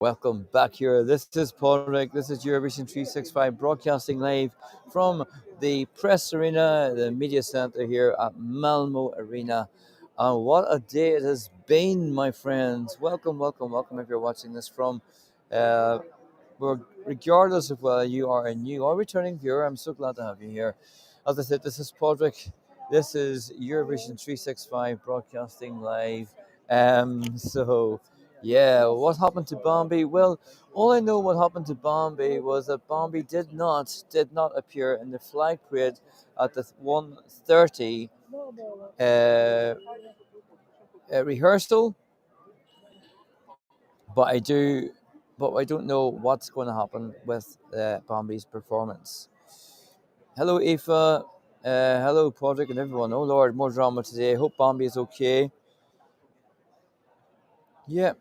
Welcome back here. This is Padraig. This is Eurovision 365 broadcasting live from the press arena, the media center here at Malmo Arena. What a day it has been, my friends. Welcome, welcome, welcome if you're watching this from, uh, regardless of whether you are a new or returning viewer. I'm so glad to have you here. As I said, this is Padraig. This is Eurovision 365 broadcasting live. Yeah, what happened to Bombi? Well, all I know what happened to Bombi was that Bombi did not appear in the flag parade at the 1:30 uh, rehearsal, but I don't know what's going to happen with Bombi's performance. Hello, Aoife. Hello, Padraig, and everyone. Oh Lord, more drama today. I hope Bombi is okay. Yeah.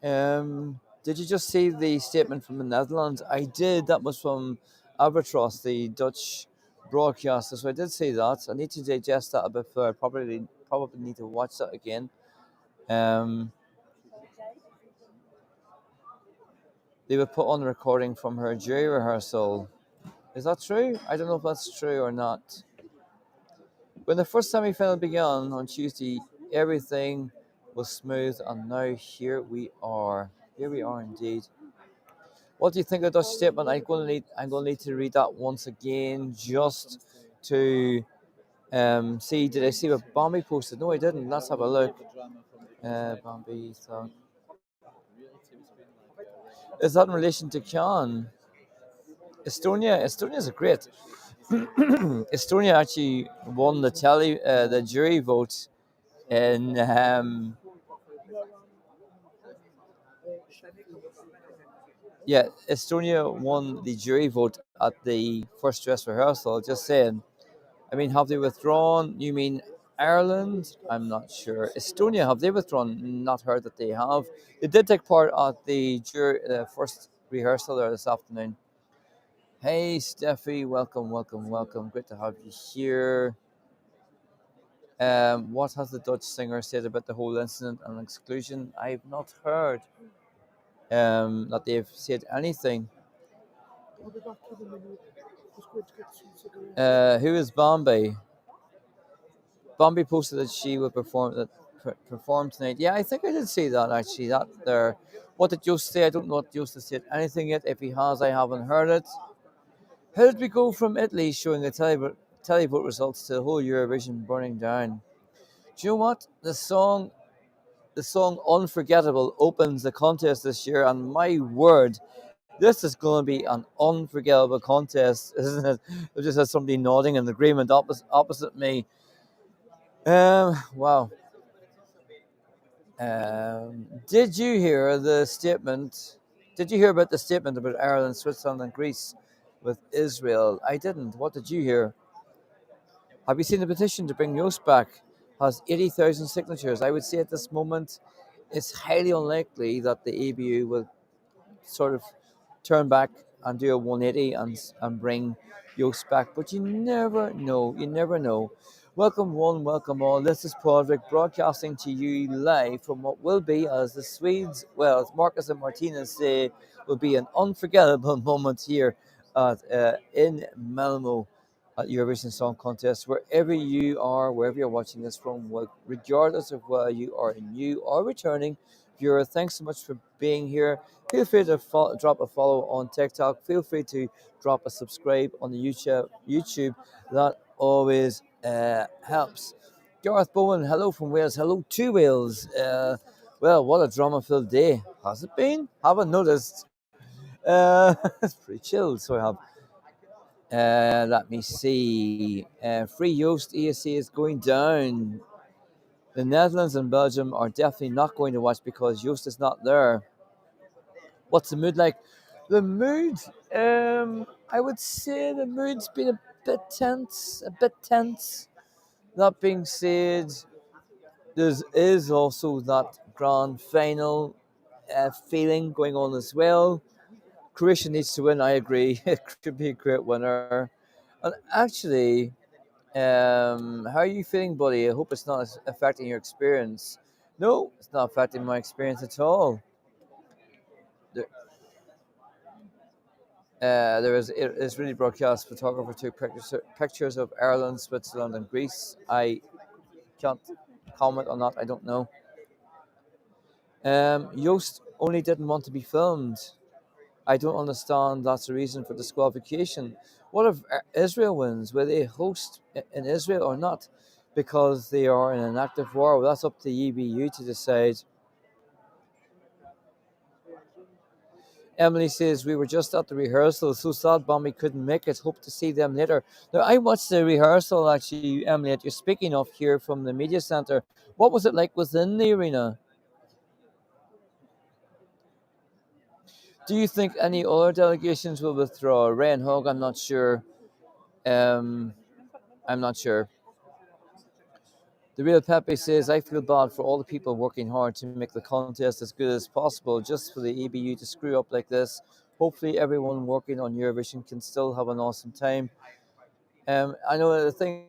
Did you just see the statement from the Netherlands? I did. That was from Albatros, the Dutch broadcaster. So I did see that. I need to digest that a bit further. Probably need to watch that again. Um, they were put on recording from her jury rehearsal. Is that true? I don't know if that's true or not. When the first semi-final began on Tuesday, everything was smooth, and now here we are. Here we are indeed. What do you think of the Dutch statement? I'm going to need to read that once again just to see. Did I see what Bombi posted? No, I didn't. Let's have a look. Bombi thought. Is that in relation to Khan? Estonia is a great. Estonia actually won the jury vote in yeah, Estonia won the jury vote at the first dress rehearsal. Just saying. I mean, have they withdrawn? You mean Ireland? I'm not sure. Estonia, have they withdrawn? Not heard that they have. They did take part at the first rehearsal there this afternoon. Hey, Steffi, welcome, welcome, welcome. Great to have you here. What has the Dutch singer said about the whole incident and exclusion? I've not heard that they've said anything. Who is Bombay? Bombay posted that she would perform tonight. Yeah, I think I did see that actually. That there. What did Joost say? I don't know what Joost has said anything yet. If he has, I haven't heard it. How did we go from Italy showing the televote results to the whole Eurovision burning down? Do you know what? The song "Unforgettable" opens the contest this year, and my word, this is going to be an unforgettable contest, isn't it? There just has somebody nodding in agreement opposite me. Wow. Did you hear the statement? Did you hear about the statement about Ireland, Switzerland, and Greece with Israel? I didn't. What did you hear? Have you seen the petition to bring Yost back? Has 80,000 signatures. I would say at this moment, it's highly unlikely that the ABU will sort of turn back and do a 180 and bring Yost back. But you never know. You never know. Welcome one, welcome all. This is Padraig broadcasting to you live from what will be, as the Swedes, well, as Marcus and Martinez say, will be an unforgettable moment here in Malmo at Eurovision Song Contest. Wherever you are, wherever you're watching this from, regardless of whether you are a new or returning viewer, thanks so much for being here. Feel free to drop a follow on TikTok. Feel free to drop a subscribe on the YouTube. That always helps. Gareth Bowen, hello from Wales. Hello to Wales. Well, what a drama-filled day. Has it been? Haven't noticed. It's pretty chilled, so I have. Let me see. Free Yost ESC is going down. The Netherlands and Belgium are definitely not going to watch because Yost is not there. What's the mood like? The mood, I would say the mood's been a bit tense, a bit tense. That being said, there is also that grand final feeling going on as well. Croatia needs to win, I agree. It could be a great winner. And actually, how are you feeling, buddy? I hope it's not affecting your experience. No, it's not affecting my experience at all. There is Israeli broadcast photographer took pictures of Ireland, Switzerland, and Greece. I can't comment on that. I don't know. Yost only didn't want to be filmed. I don't understand. That's the reason for disqualification. What if Israel wins? Will they host in Israel or not? Because they are in an active war. Well, that's up to the EBU to decide. Emily says, we were just at the rehearsal, so sad Bombi couldn't make it. Hope to see them later. Now, I watched the rehearsal, actually, Emily, that you're speaking of here from the media centre. What was it like within the arena? Do you think any other delegations will withdraw? Ray and Hogg, I'm not sure. I'm not sure. The real Pepe says, I feel bad for all the people working hard to make the contest as good as possible, just for the EBU to screw up like this. Hopefully everyone working on Eurovision can still have an awesome time. I know the thing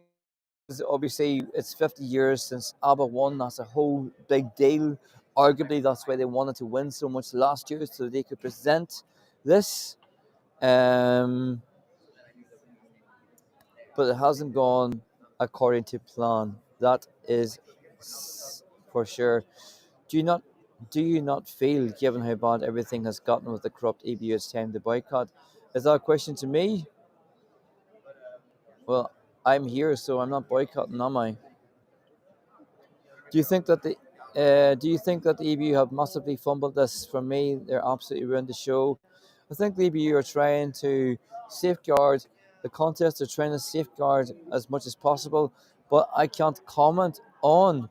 is, obviously, it's 50 years since ABBA won. That's a whole big deal. Arguably, that's why they wanted to win so much last year, so they could present this. Um, but it hasn't gone according to plan. That is for sure. Do you not feel, given how bad everything has gotten with the corrupt EBU, it's time to boycott? Is that a question to me? Well, I'm here, so I'm not boycotting, am I? Do you think that the EBU have massively fumbled this? For me, they're absolutely ruined the show. I think the EBU are trying to safeguard the contest. They're trying to safeguard as much as possible, but I can't comment on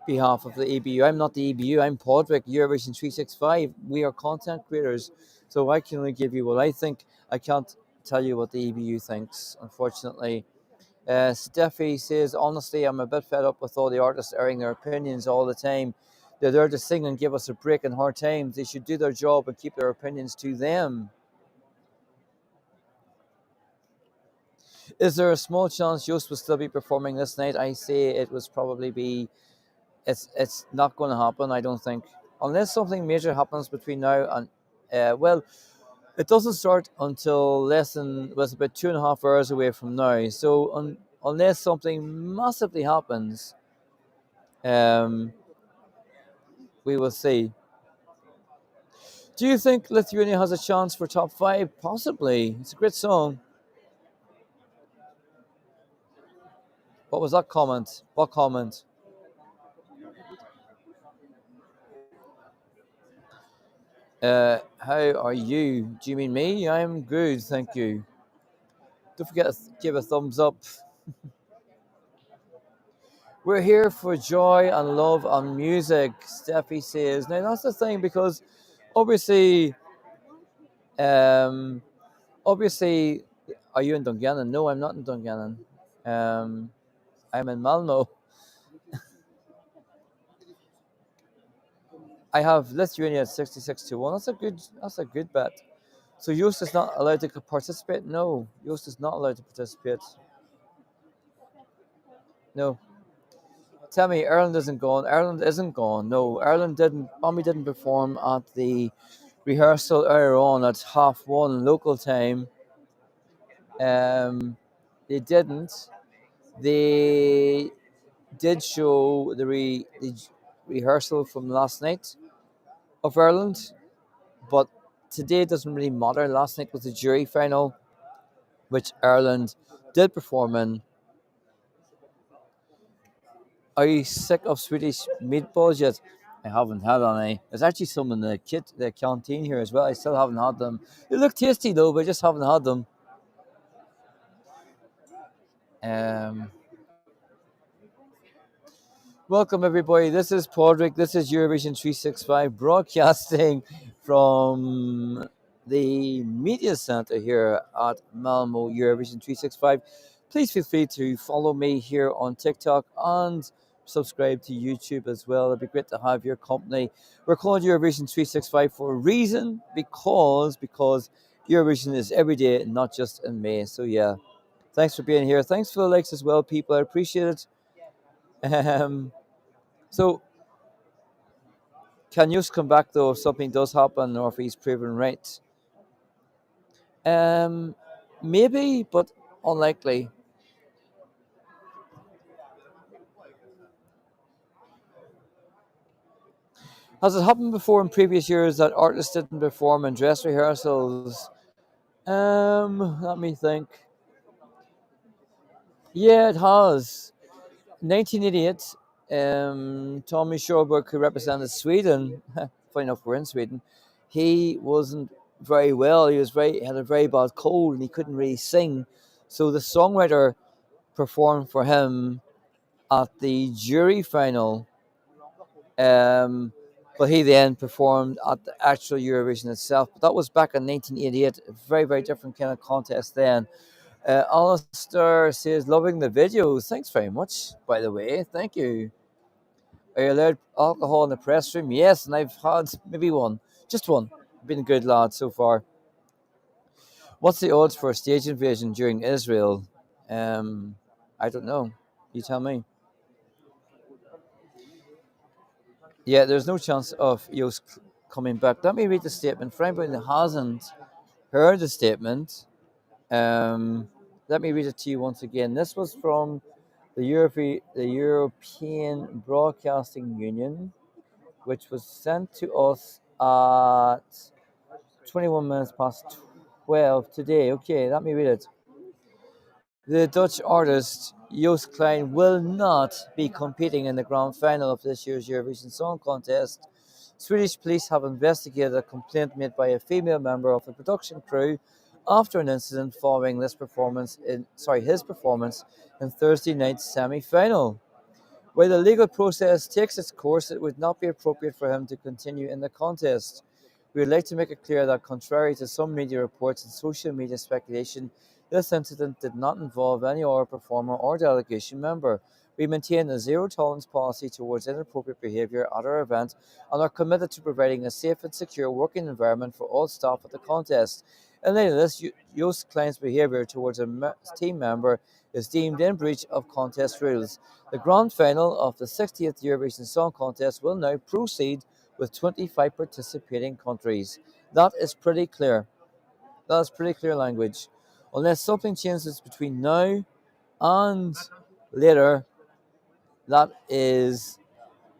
behalf of the EBU. I'm not the EBU. I'm Podrick, Eurovision 365. We are content creators, so I can only give you what I think. I can't tell you what the EBU thinks, unfortunately. Steffi says, honestly, I'm a bit fed up with all the artists airing their opinions all the time. They're there to sing and give us a break in hard times. They should do their job and keep their opinions to them. Is there a small chance Joost will still be performing this night? I say it was probably be. It's not going to happen, I don't think, unless something major happens between now and. Well, it doesn't start until about 2.5 hours away from now. So unless something massively happens, we will see. Do you think Lithuania has a chance for top 5? Possibly. It's a great song. What was that comment? What comment? How are you? Do you mean me? I'm good, thank you. Don't forget to give a thumbs up. We're here for joy and love and music, Steffi says. Now that's the thing, because obviously, um, obviously, are you in Dungannon? No, I'm not in Dungannon. I'm in Malmo. I have Lithuania at 66-1. That's a good bet. So Joost is not allowed to participate? No, Joost is not allowed to participate. No. Tell me, Ireland isn't gone. Ireland isn't gone. No, Ireland didn't. Bombi didn't perform at the rehearsal earlier on at 1:30 local time. They didn't. They did show the rehearsal from last night of Ireland, but today doesn't really matter. Last night was the jury final, which Ireland did perform in. Are you sick of Swedish meatballs yet? I haven't had any. There's actually some in the canteen here as well. I still haven't had them. They look tasty though, but I just haven't had them. Um, Welcome everybody. This is Podrick. This is Eurovision 365 broadcasting from the media center here at Malmo Eurovision 365. Please feel free to follow me here on TikTok and subscribe to YouTube as well. It'd be great to have your company. We're called Eurovision 365 for a reason, because Eurovision is every day, not just in May. So yeah, thanks for being here. Thanks for the likes as well, people. I appreciate it. So, can Hughes come back though if something does happen or if he's proven right? Maybe, but unlikely. Has it happened before in previous years that artists didn't perform in dress rehearsals? Let me think. Yeah, it has. 1988, Tommy Sherbrooke, who represented Sweden, funny enough, we're in Sweden, he wasn't very well. He had a very bad cold and he couldn't really sing. So the songwriter performed for him at the jury final. Um, but he then performed at the actual Eurovision itself. But that was back in 1988, a very, very different kind of contest then. Alistair says, loving the videos. Thanks very much, by the way. Thank you. Are you allowed alcohol in the press room? Yes, and I've had maybe one. Just one. Been a good lad so far. What's the odds for a stage invasion during Israel? I don't know. You tell me. Yeah, there's no chance of Yost coming back. Let me read the statement. For anybody that hasn't heard the statement, let me read it to you once again. This was from the European Broadcasting Union, which was sent to us at 21 minutes past 12 today. Okay, let me read it. The Dutch artist Joost Klein will not be competing in the grand final of this year's Eurovision Song Contest. Swedish police have investigated a complaint made by a female member of the production crew after an incident following his performance in Thursday night's semi-final. While the legal process takes its course, it would not be appropriate for him to continue in the contest. We would like to make it clear that, contrary to some media reports and social media speculation, this incident did not involve any other performer or delegation member. We maintain a zero-tolerance policy towards inappropriate behaviour at our event and are committed to providing a safe and secure working environment for all staff at the contest. In light of this, Joost Klein's behaviour towards a team member is deemed in breach of contest rules. The grand final of the 60th Eurovision Song Contest will now proceed with 25 participating countries. That is pretty clear. That is pretty clear language. Unless something changes between now and later, that is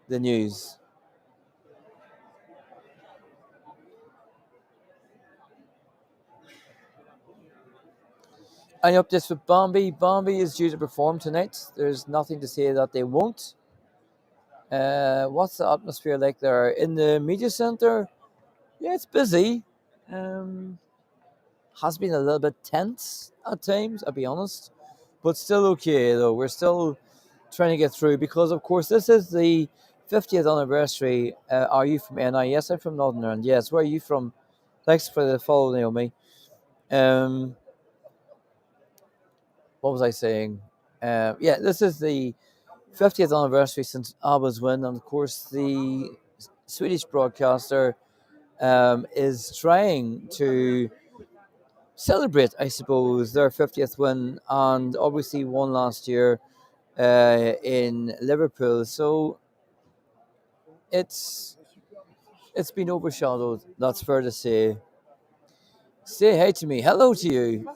the news. Any updates with Bambi? Bambi is due to perform tonight. There's nothing to say that they won't. What's the atmosphere like there in the media center? Yeah, it's busy. Um, has been a little bit tense at times, I'll be honest, but still okay though. We're still trying to get through because, of course, this is the 50th anniversary. Are you from NI? Yes, I'm from Northern Ireland. Yes, where are you from? Thanks for the follow, Naomi. Um, what was I saying? Yeah, this is the 50th anniversary since ABBA's win, and of course, the Swedish broadcaster is trying to celebrate, I suppose, their 50th win, and obviously won last year in Liverpool. So it's been overshadowed. That's fair to say. Say hey to me. Hello to you.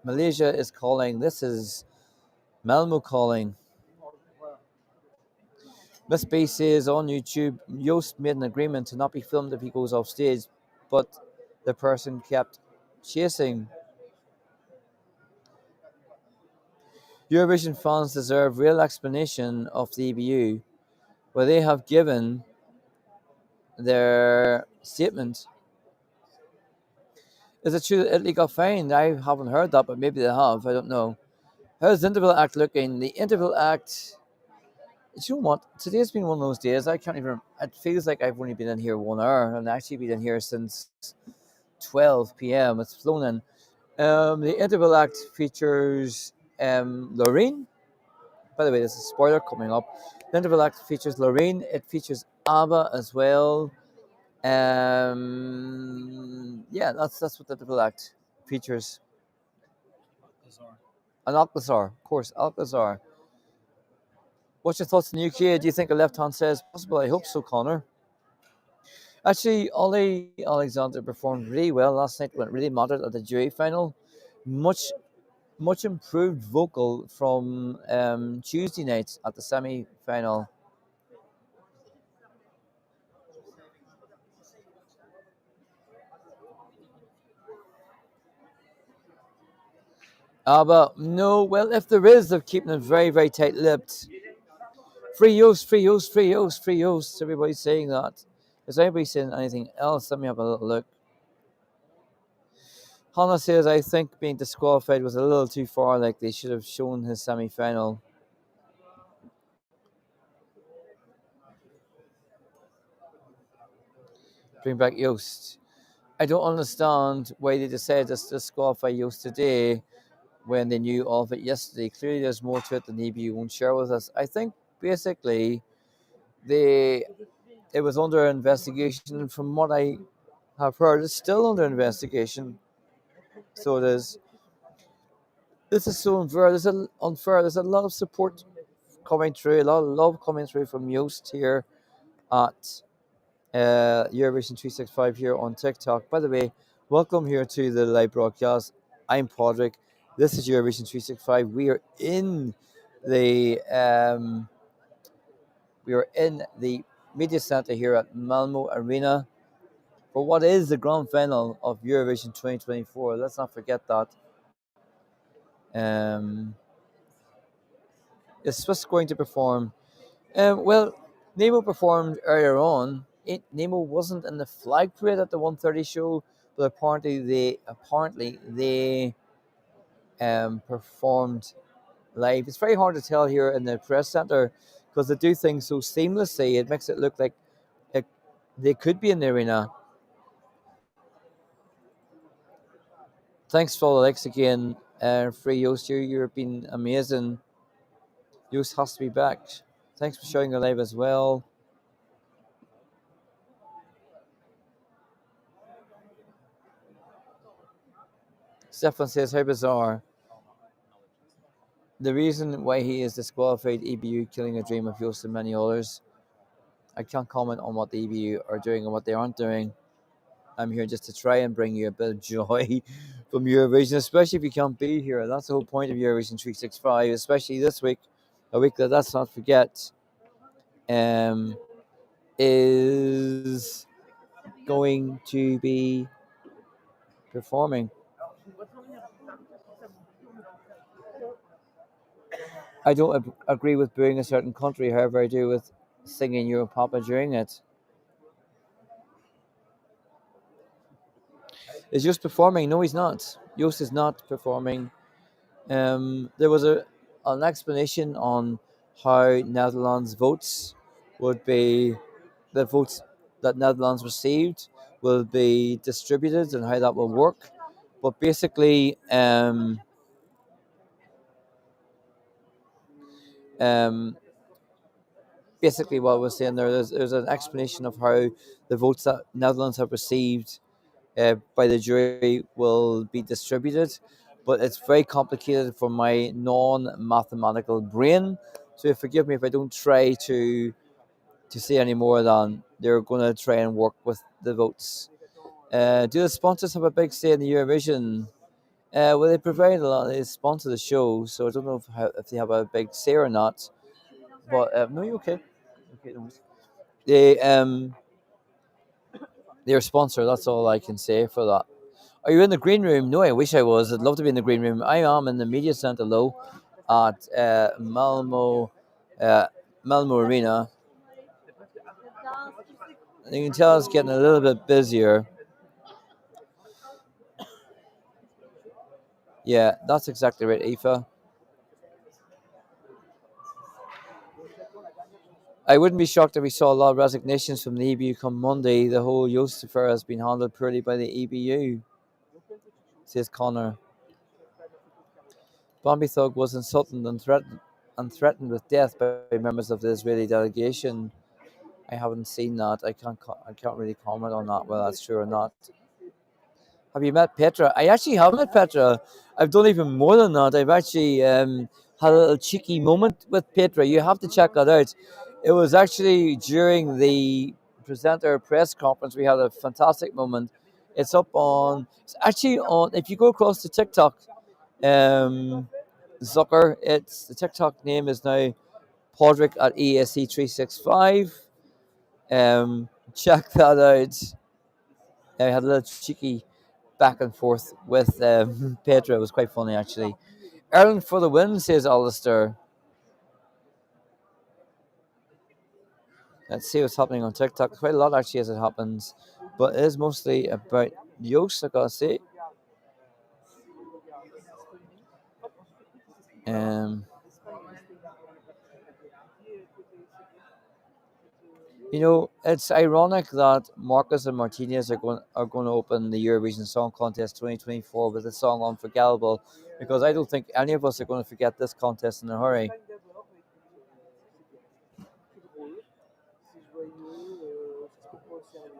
Malaysia is calling. This is Malmo calling. Miss B says on YouTube, Yost made an agreement to not be filmed if he goes off stage, but the person kept chasing. Eurovision fans deserve real explanation of the EBU, where they have given their statement. Is it true that Italy got fined? I haven't heard that, but maybe they have. I don't know. How's the interval act looking? The interval act. Do you know what? Today's been one of those days. I can't even. It feels like I've only been in here 1 hour, and actually been in here since 12 p.m. It's flown in. The interval act features Loreen. By the way, there's a spoiler coming up. The interval act features Loreen. It features ABBA as well. Yeah, that's what the interval act features. An Alcazar, of course, Alcazar. What's your thoughts on the UK? Do you think a left-hand set is possible? I hope so, Connor. Actually, Ollie Alexander performed really well last night. Went really moderate at the jury final. Much much improved vocal from Tuesday night at the semi final. But no, well, if there is, they're keeping it very, very tight lipped. Free use, free use, free use, free use. Everybody's saying that. Is anybody saying anything else? Let me have a little look. Hannah says, I think being disqualified was a little too far, like they should have shown his semi final. Bring back Yost. I don't understand why they decided to disqualify Yost today when they knew all of it yesterday. Clearly, there's more to it than EBU won't share with us. I think basically they it was under investigation. From what I have heard, it's still under investigation. So it is. This is so unfair. Unfair. There's a lot of support coming through, a lot of love coming through from Yost here at Eurovision 365 here on TikTok. By the way, welcome here to the live broadcast. I'm Podrick. This is Eurovision 365. The um, we are in the media center here at Malmo Arena for what is the grand final of Eurovision 2024. Let's not forget that. Um, is Swiss going to perform? Well, Nemo performed earlier on. Nemo wasn't in the flag parade at the 1:30 show, but apparently they performed live. It's very hard to tell here in the press center because they do things so seamlessly. It makes it look like it, they could be in the arena. Thanks for all the likes again, Free Yost. You've been amazing. Yost has to be back. Thanks for showing the live as well. Stefan says, how bizarre. The reason why he is disqualified, EBU killing a dream of Yost and many others. I can't comment on what the EBU are doing and what they aren't doing. I'm here just to try and bring you a bit of joy from Eurovision, especially if you can't be here. That's the whole point of Eurovision 365, especially this week, a week that let's not forget is going to be performing. I don't agree with booing a certain country, however, I do with singing Europapa during it. Is Joost performing? No, he's not. Joost is not performing. There was an explanation on how Netherlands votes would be the votes that Netherlands received will be distributed and how that will work. But um, basically what I was saying there's an explanation of how the votes that Netherlands have received by the jury will be distributed, but it's very complicated for my non-mathematical brain. So forgive me if I don't try to say any more than they're going to try and work with the votes. Do the sponsors have a big say in the Eurovision? Well, they provide a lot. They sponsor the show, so I don't know if they have a big say or not. But no, you're okay. Okay, no worries. They're a sponsor. That's all I can say for that. Are you in the green room? No, I wish I was. I'd love to be in the green room. I am in the media center, though, at uh, Malmo Arena. And you can tell it's getting a little bit busier. Yeah, that's exactly right, Aoife. I wouldn't be shocked if we saw a lot of resignations from the EBU come Monday. The whole Yost affair has been handled poorly by the EBU, says Connor. Bombi Thug was insulted and threatened with death by members of the Israeli delegation. I haven't seen that. I can't really comment on that, whether that's true or not. Have you met Petra? I actually have met Petra. I've done even more than that. I've actually had a little cheeky moment with Petra. You have to check that out. It was actually during the presenter press conference. We had a fantastic moment. It's up on. It's actually on. If you go across to TikTok, Zucker. It's the TikTok name is now Podrick at ESC365. Check that out. I had a little cheeky back and forth with Pedro. It was quite funny actually. Ireland for the win, says Alistair. Let's see what's happening on TikTok. Quite a lot actually as it happens, but it is mostly about Yost, I gotta say. Um, it's ironic that Marcus and Martinez are going to open the Eurovision Song Contest 2024 with the song "Unforgettable," because I don't think any of us are going to forget this contest in a hurry.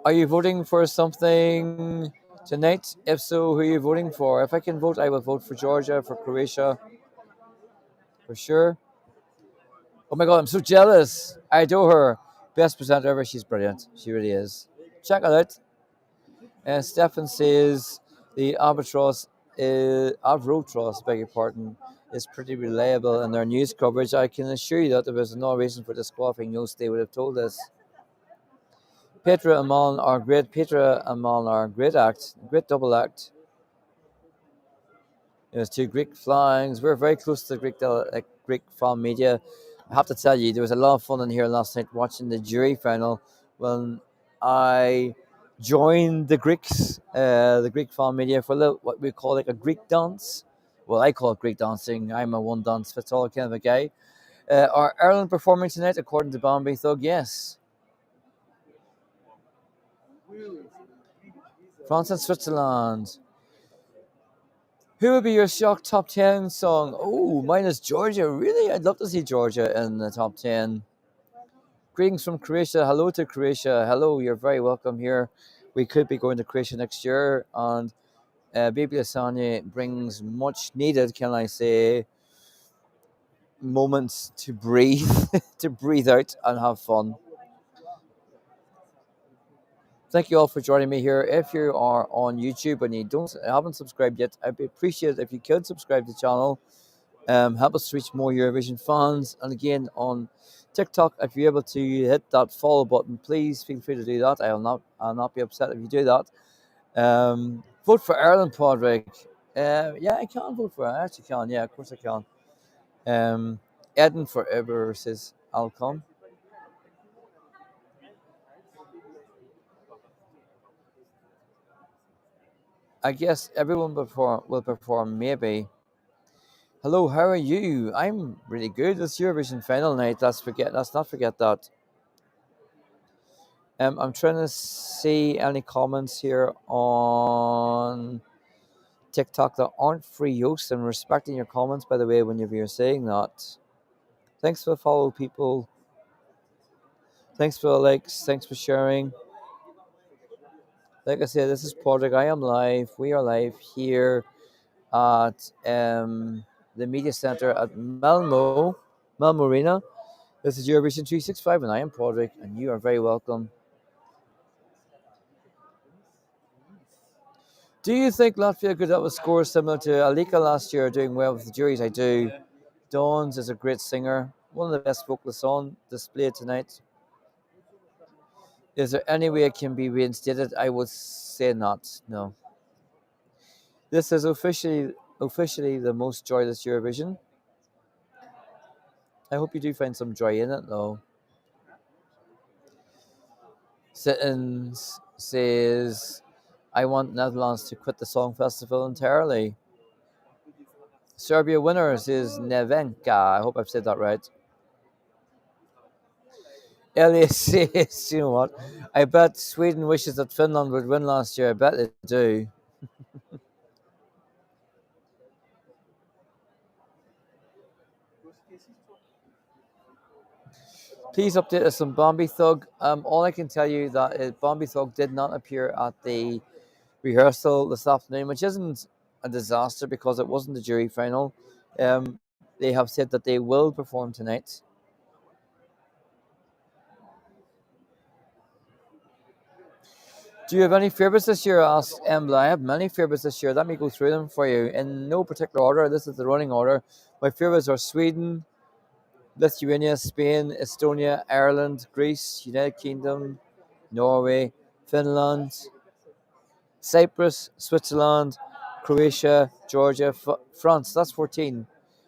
Are you voting for something tonight? If so, who are you voting for? If I can vote, I will vote for Georgia, for Croatia, for sure. Oh my god, I'm so jealous. I adore her. Best presenter ever. She's brilliant. She really is. Check it out. Stefan says the Albatross, beg your pardon, is pretty reliable in their news coverage. I can assure you that there was no reason for disqualifying Yost. They would have told us. Petra and Malin are great. Petra and Malin are a great act, great double act. There's two Greek flyings. We're very close to the Greek fan media. I have to tell you, there was a lot of fun in here last night watching the jury final when I joined the Greeks, the Greek fan media for a little, what we call like a Greek dance. Well, I call it Greek dancing. I'm a one dance fits all kind of a guy. Are Ireland performing tonight according to Bambi Thug? Yes. France and Switzerland. Who would be your shock top 10 song? Oh, mine is Georgia. Really? I'd love to see Georgia in the top 10. Greetings from Croatia. Hello to Croatia. Hello, you're very welcome here. We could be going to Croatia next year, and Baby Lasagna brings much needed, can I say, moments to breathe, to breathe out and have fun. Thank you all for joining me here. If you are on YouTube and you haven't subscribed yet, I'd appreciate it if you could subscribe to the channel. Help us reach more Eurovision fans. And again, on TikTok, if you're able to hit that follow button, please feel free to do that. I'll not be upset if you do that. Vote for Ireland, Podrick. Yeah, I can vote for it. I actually can. Yeah, of course I can. Eden forever, says Alcon. I guess everyone will perform maybe. Hello, how are you? I'm really good. It's Eurovision final night. Let's not forget that. I'm trying to see any comments here on TikTok that aren't free Yost. I'm respecting your comments, by the way, whenever you're saying that. Thanks for the follow, people. Thanks for the likes. Thanks for sharing. Like I said, this is Project. I am live. We are live here at the media center at Malmo Arena. This is Eurovision 365, and I am Project, and you are very welcome. Do you think Latvia could have a score similar to Alika last year, doing well with the juries? I do. Dawns is a great singer, one of the best vocalists on display tonight. Is there any way it can be reinstated? I would say not. No. This is officially the most joyless Eurovision. I hope you do find some joy in it, though. Sittins says, I want Netherlands to quit the song festival entirely. Serbia winners is Nevenka. I hope I've said that right. Elias says, you know what? I bet Sweden wishes that Finland would win last year. I bet they do. Please update us on Bambi Thug. All I can tell you that is Bambi Thug did not appear at the rehearsal this afternoon, which isn't a disaster because it wasn't the jury final. They have said that they will perform tonight. Do you have any favourites this year? Asked Embla. I have many favourites this year. Let me go through them for you in no particular order. This is the running order. My favourites are Sweden, Lithuania, Spain, Estonia, Ireland, Greece, United Kingdom, Norway, Finland, Cyprus, Switzerland, Croatia, Georgia, France. That's 14.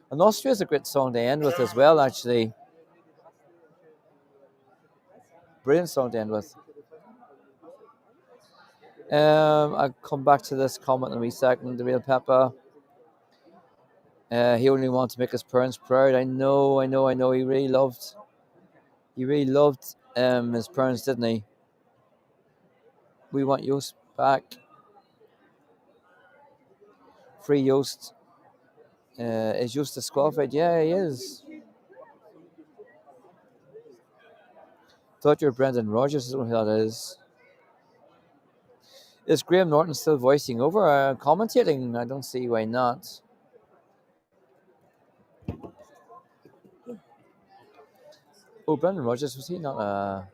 And Austria is a great song to end with as well, actually. Brilliant song to end with. I'll come back to this comment in a wee second. The real Peppa. He only wanted to make his parents proud. I know. He really loved his parents, didn't he? We want Yost back. Free Yost. Is Yost disqualified? Yeah, he is. Thought you were Brendan Rodgers. I don't know who that is. Is Graham Norton still voicing over? Commentating? I don't see why not. Oh, Brendan Rodgers, was he not a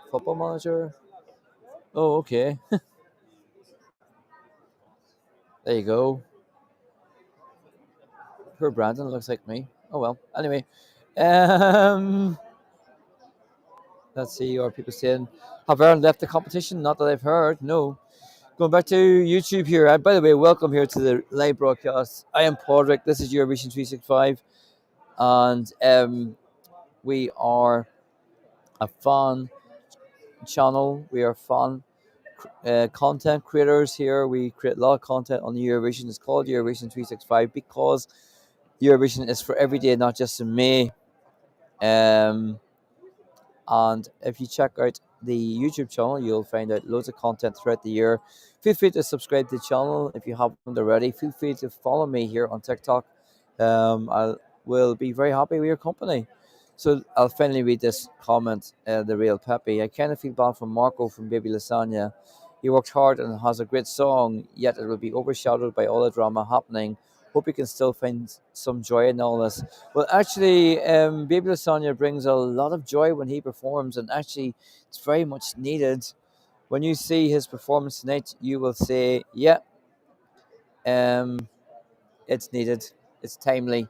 football manager? Oh, okay. There you go. Poor Brandon looks like me. Oh well. Anyway, um, let's see. Are people saying have Ireland left the competition? Not that I've heard. No. Going back to YouTube here. By the way, welcome here to the live broadcast. I am Padraig. This is Eurovision 365, and we are a fan channel. We are fan content creators here. We create a lot of content on the Eurovision. It's called Eurovision 365 because Eurovision is for every day, not just in May. And if you check out the YouTube channel, you'll find out loads of content throughout the year. Feel free to subscribe to the channel if you haven't already. Feel free to follow me here on TikTok. I will be very happy with your company. So I'll finally read this comment, the real Pepe. I kind of feel bad for Marco from Baby Lasagna. He worked hard and has a great song, yet it will be overshadowed by all the drama happening. Hope you can still find some joy in all this. Well, actually, Baby Lasagna brings a lot of joy when he performs, and actually, it's very much needed. When you see his performance tonight, you will say, yeah, it's needed, it's timely.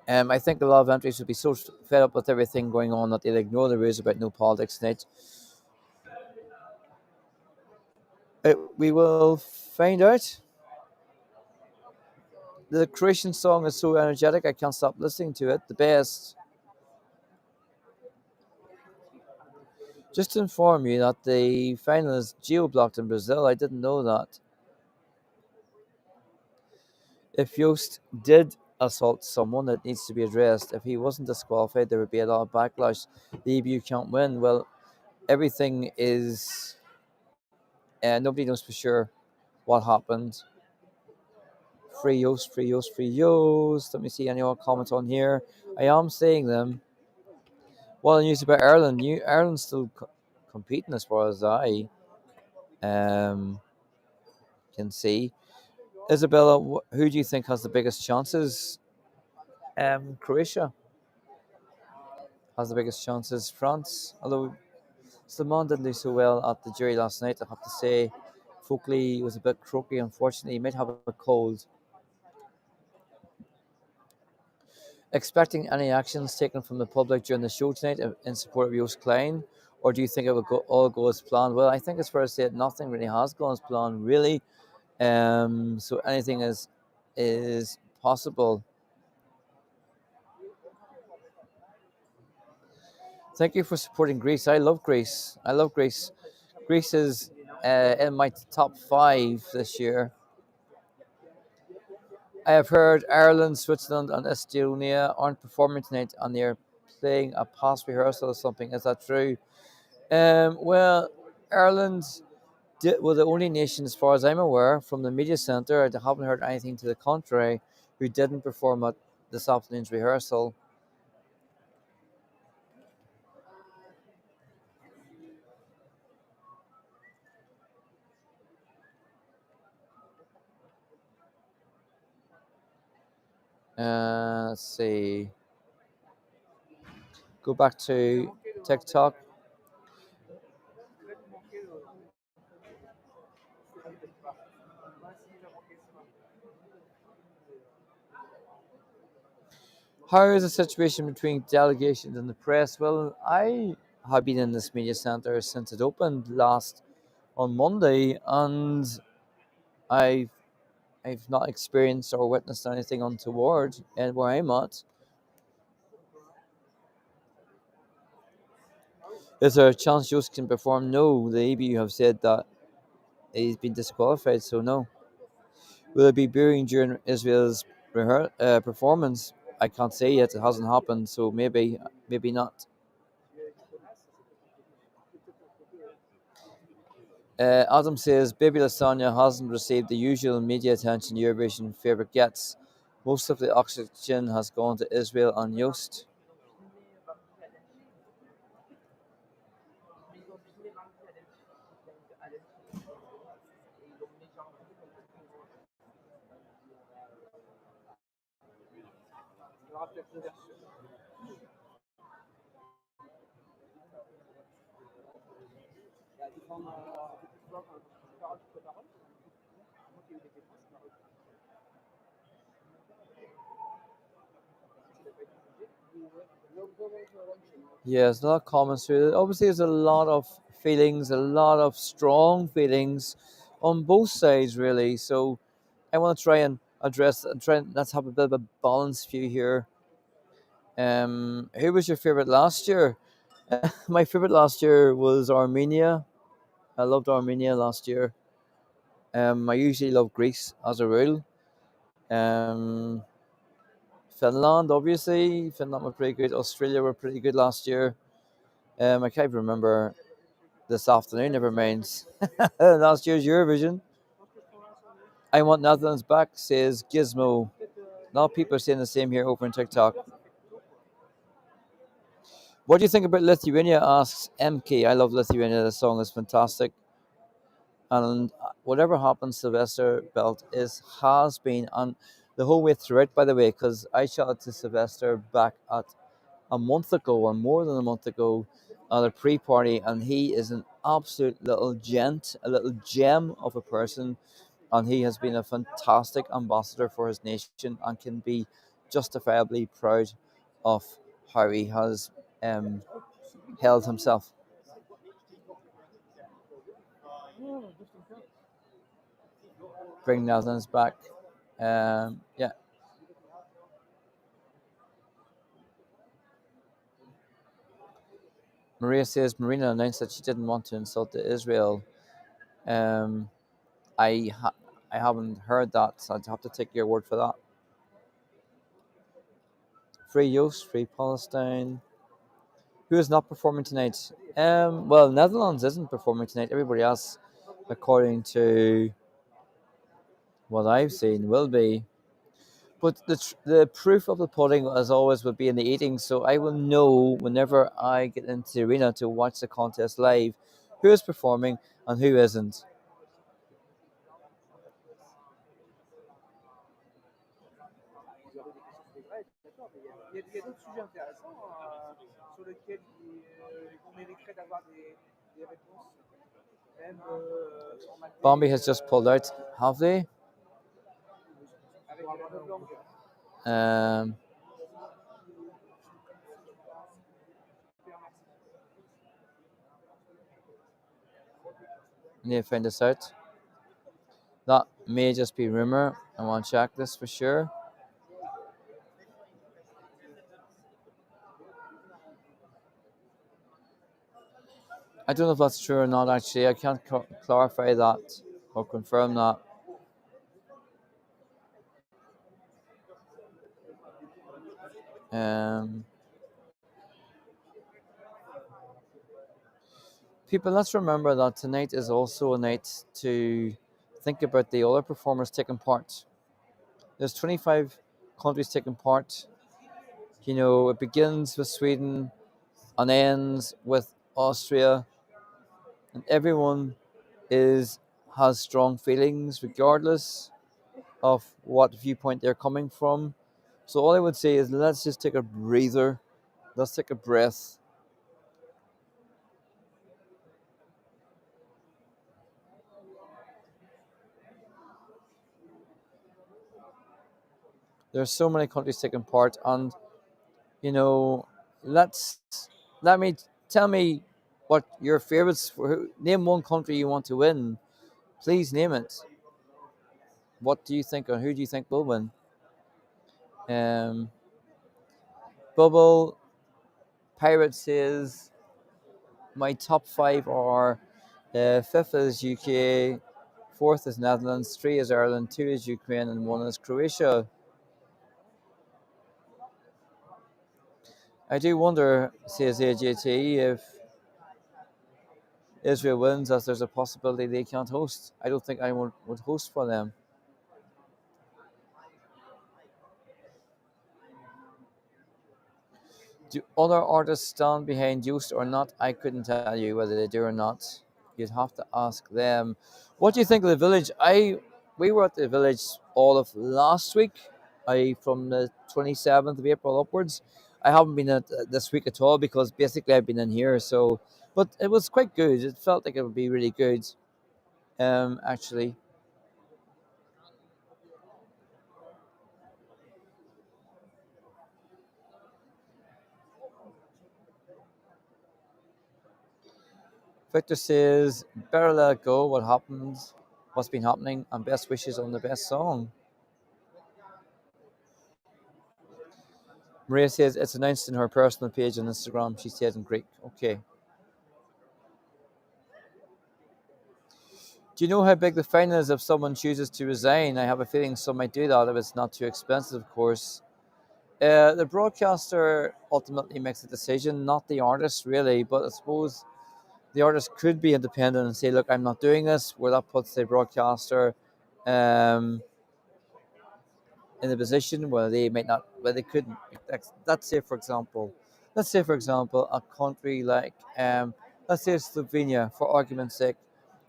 I think a lot of entries would be so fed up with everything going on that they'll ignore the rules about no politics tonight. We will find out. The Croatian song is so energetic, I can't stop listening to it. The best. Just to inform you that the final is geo-blocked in Brazil. I didn't know that. If Yost did assault someone, it needs to be addressed. If he wasn't disqualified, there would be a lot of backlash. The EBU can't win. Well, everything is... nobody knows for sure what happened. Free Yost, free Yost, free Yost. Let me see any more comments on here. I am saying them. Well, the news about Ireland. Ireland's still competing as far as I can see. Isabella, who do you think has the biggest chances? Croatia has the biggest chances. France, although Simon didn't do so well at the jury last night, I have to say. Folkley was a bit croaky, unfortunately. He might have a cold. Expecting any actions taken from the public during the show tonight in support of Joost Klein, or do you think it will all go as planned? Well, I think it's fair to say that nothing really has gone as planned, really. So anything is possible. Thank you for supporting Greece. I love Greece. Greece is in my top 5 this year. I have heard Ireland, Switzerland, and Estonia aren't performing tonight, and they're playing a past rehearsal or something. Is that true? Well, Ireland were the only nation, as far as I'm aware, from the media centre. I haven't heard anything to the contrary, who didn't perform at this afternoon's rehearsal. Let's see. Go back to TikTok. How is the situation between delegations and the press? Well, I have been in this media centre since it opened last on Monday, and I've I've not experienced or witnessed anything untoward and where I'm at. Is there a chance Jost can perform? No, the EBU have said that he's been disqualified, so no. Will it be booing during Israel's performance? I can't say yet. It hasn't happened, so maybe not. Adam says Baby Lasagna hasn't received the usual media attention Eurovision favourite gets. Most of the oxygen has gone to Israel and Yost. Yes, a lot of comments through it. Obviously, there's a lot of feelings, a lot of strong feelings on both sides, really. So I want to try and address and try. Let's have a bit of a balanced view here. Who was your favorite last year? My favorite last year was Armenia. I loved Armenia last year. I usually love Greece as a rule. Um, Finland, obviously, Finland were pretty good. Australia were pretty good last year. I can't even remember this afternoon. Never mind. Last year's Eurovision. I want Netherlands back, says Gizmo. A lot of people are saying the same here over on TikTok. What do you think about Lithuania? Asks MK. I love Lithuania. The song is fantastic. And whatever happens, Sylvester Belt has been on the whole way through it, by the way, because I shouted to Sylvester back at a month ago or more than a month ago at a pre-party, and he is an absolute little gent, a little gem of a person, and he has been a fantastic ambassador for his nation and can be justifiably proud of how he has held himself. Bring Netherlands back. Yeah. Maria says Marina announced that she didn't want to insult Israel. Um, I ha- I haven't heard that, so I'd have to take your word for that. Free Yost, Free Palestine. Who is not performing tonight? Well, Netherlands isn't performing tonight. Everybody else, according to what I've seen, will be. But the proof of the pudding, as always, will be in the eating. So I will know whenever I get into the arena to watch the contest live who is performing and who isn't. Bombay has just pulled out, have they? Um, I need to find this out. That may just be rumor. I want to check this for sure. I don't know if that's true or not. Actually, I can't clarify that or confirm that. Um, People, let's remember that tonight is also a night to think about the other performers taking part. There's 25 countries taking part. You know, it begins with Sweden and ends with Austria, and everyone is has strong feelings regardless of what viewpoint they're coming from. So all I would say is let's just take a breather. Let's take a breath. There's so many countries taking part, and You know, let's let me tell me what your favorites for. Name one country you want to win. Please name it. What do you think, or who do you think will win? Um, Bubble Pirate says my top five are fifth is UK, fourth is Netherlands, three is Ireland, two is Ukraine, and one is Croatia. I do wonder, says AJT, if Israel wins, as there's a possibility they can't host. I don't think anyone would host for them. Do other artists stand behind Yoast or not? I couldn't tell you whether they do or not. You'd have to ask them. What do you think of the village? We were at the village all of last week. I from the 27th of April upwards. I haven't been at this week at all because basically I've been in here. So, but it was quite good. It felt like it would be really good. Actually, Victor says, "Better let it go. What happens? What's been happening? And best wishes on the best song." Maria says it's announced in her personal page on Instagram. She said in Greek. Okay. Do you know how big the fine is if someone chooses to resign? I have a feeling some might do that if it's not too expensive, of course. The broadcaster ultimately makes a decision, not the artist, really. But I suppose the artist could be independent and say, "Look, I'm not doing this," where that puts the broadcaster um, in a position where they might not, where they couldn't. Let's say, for example, a country like, let's say Slovenia, for argument's sake,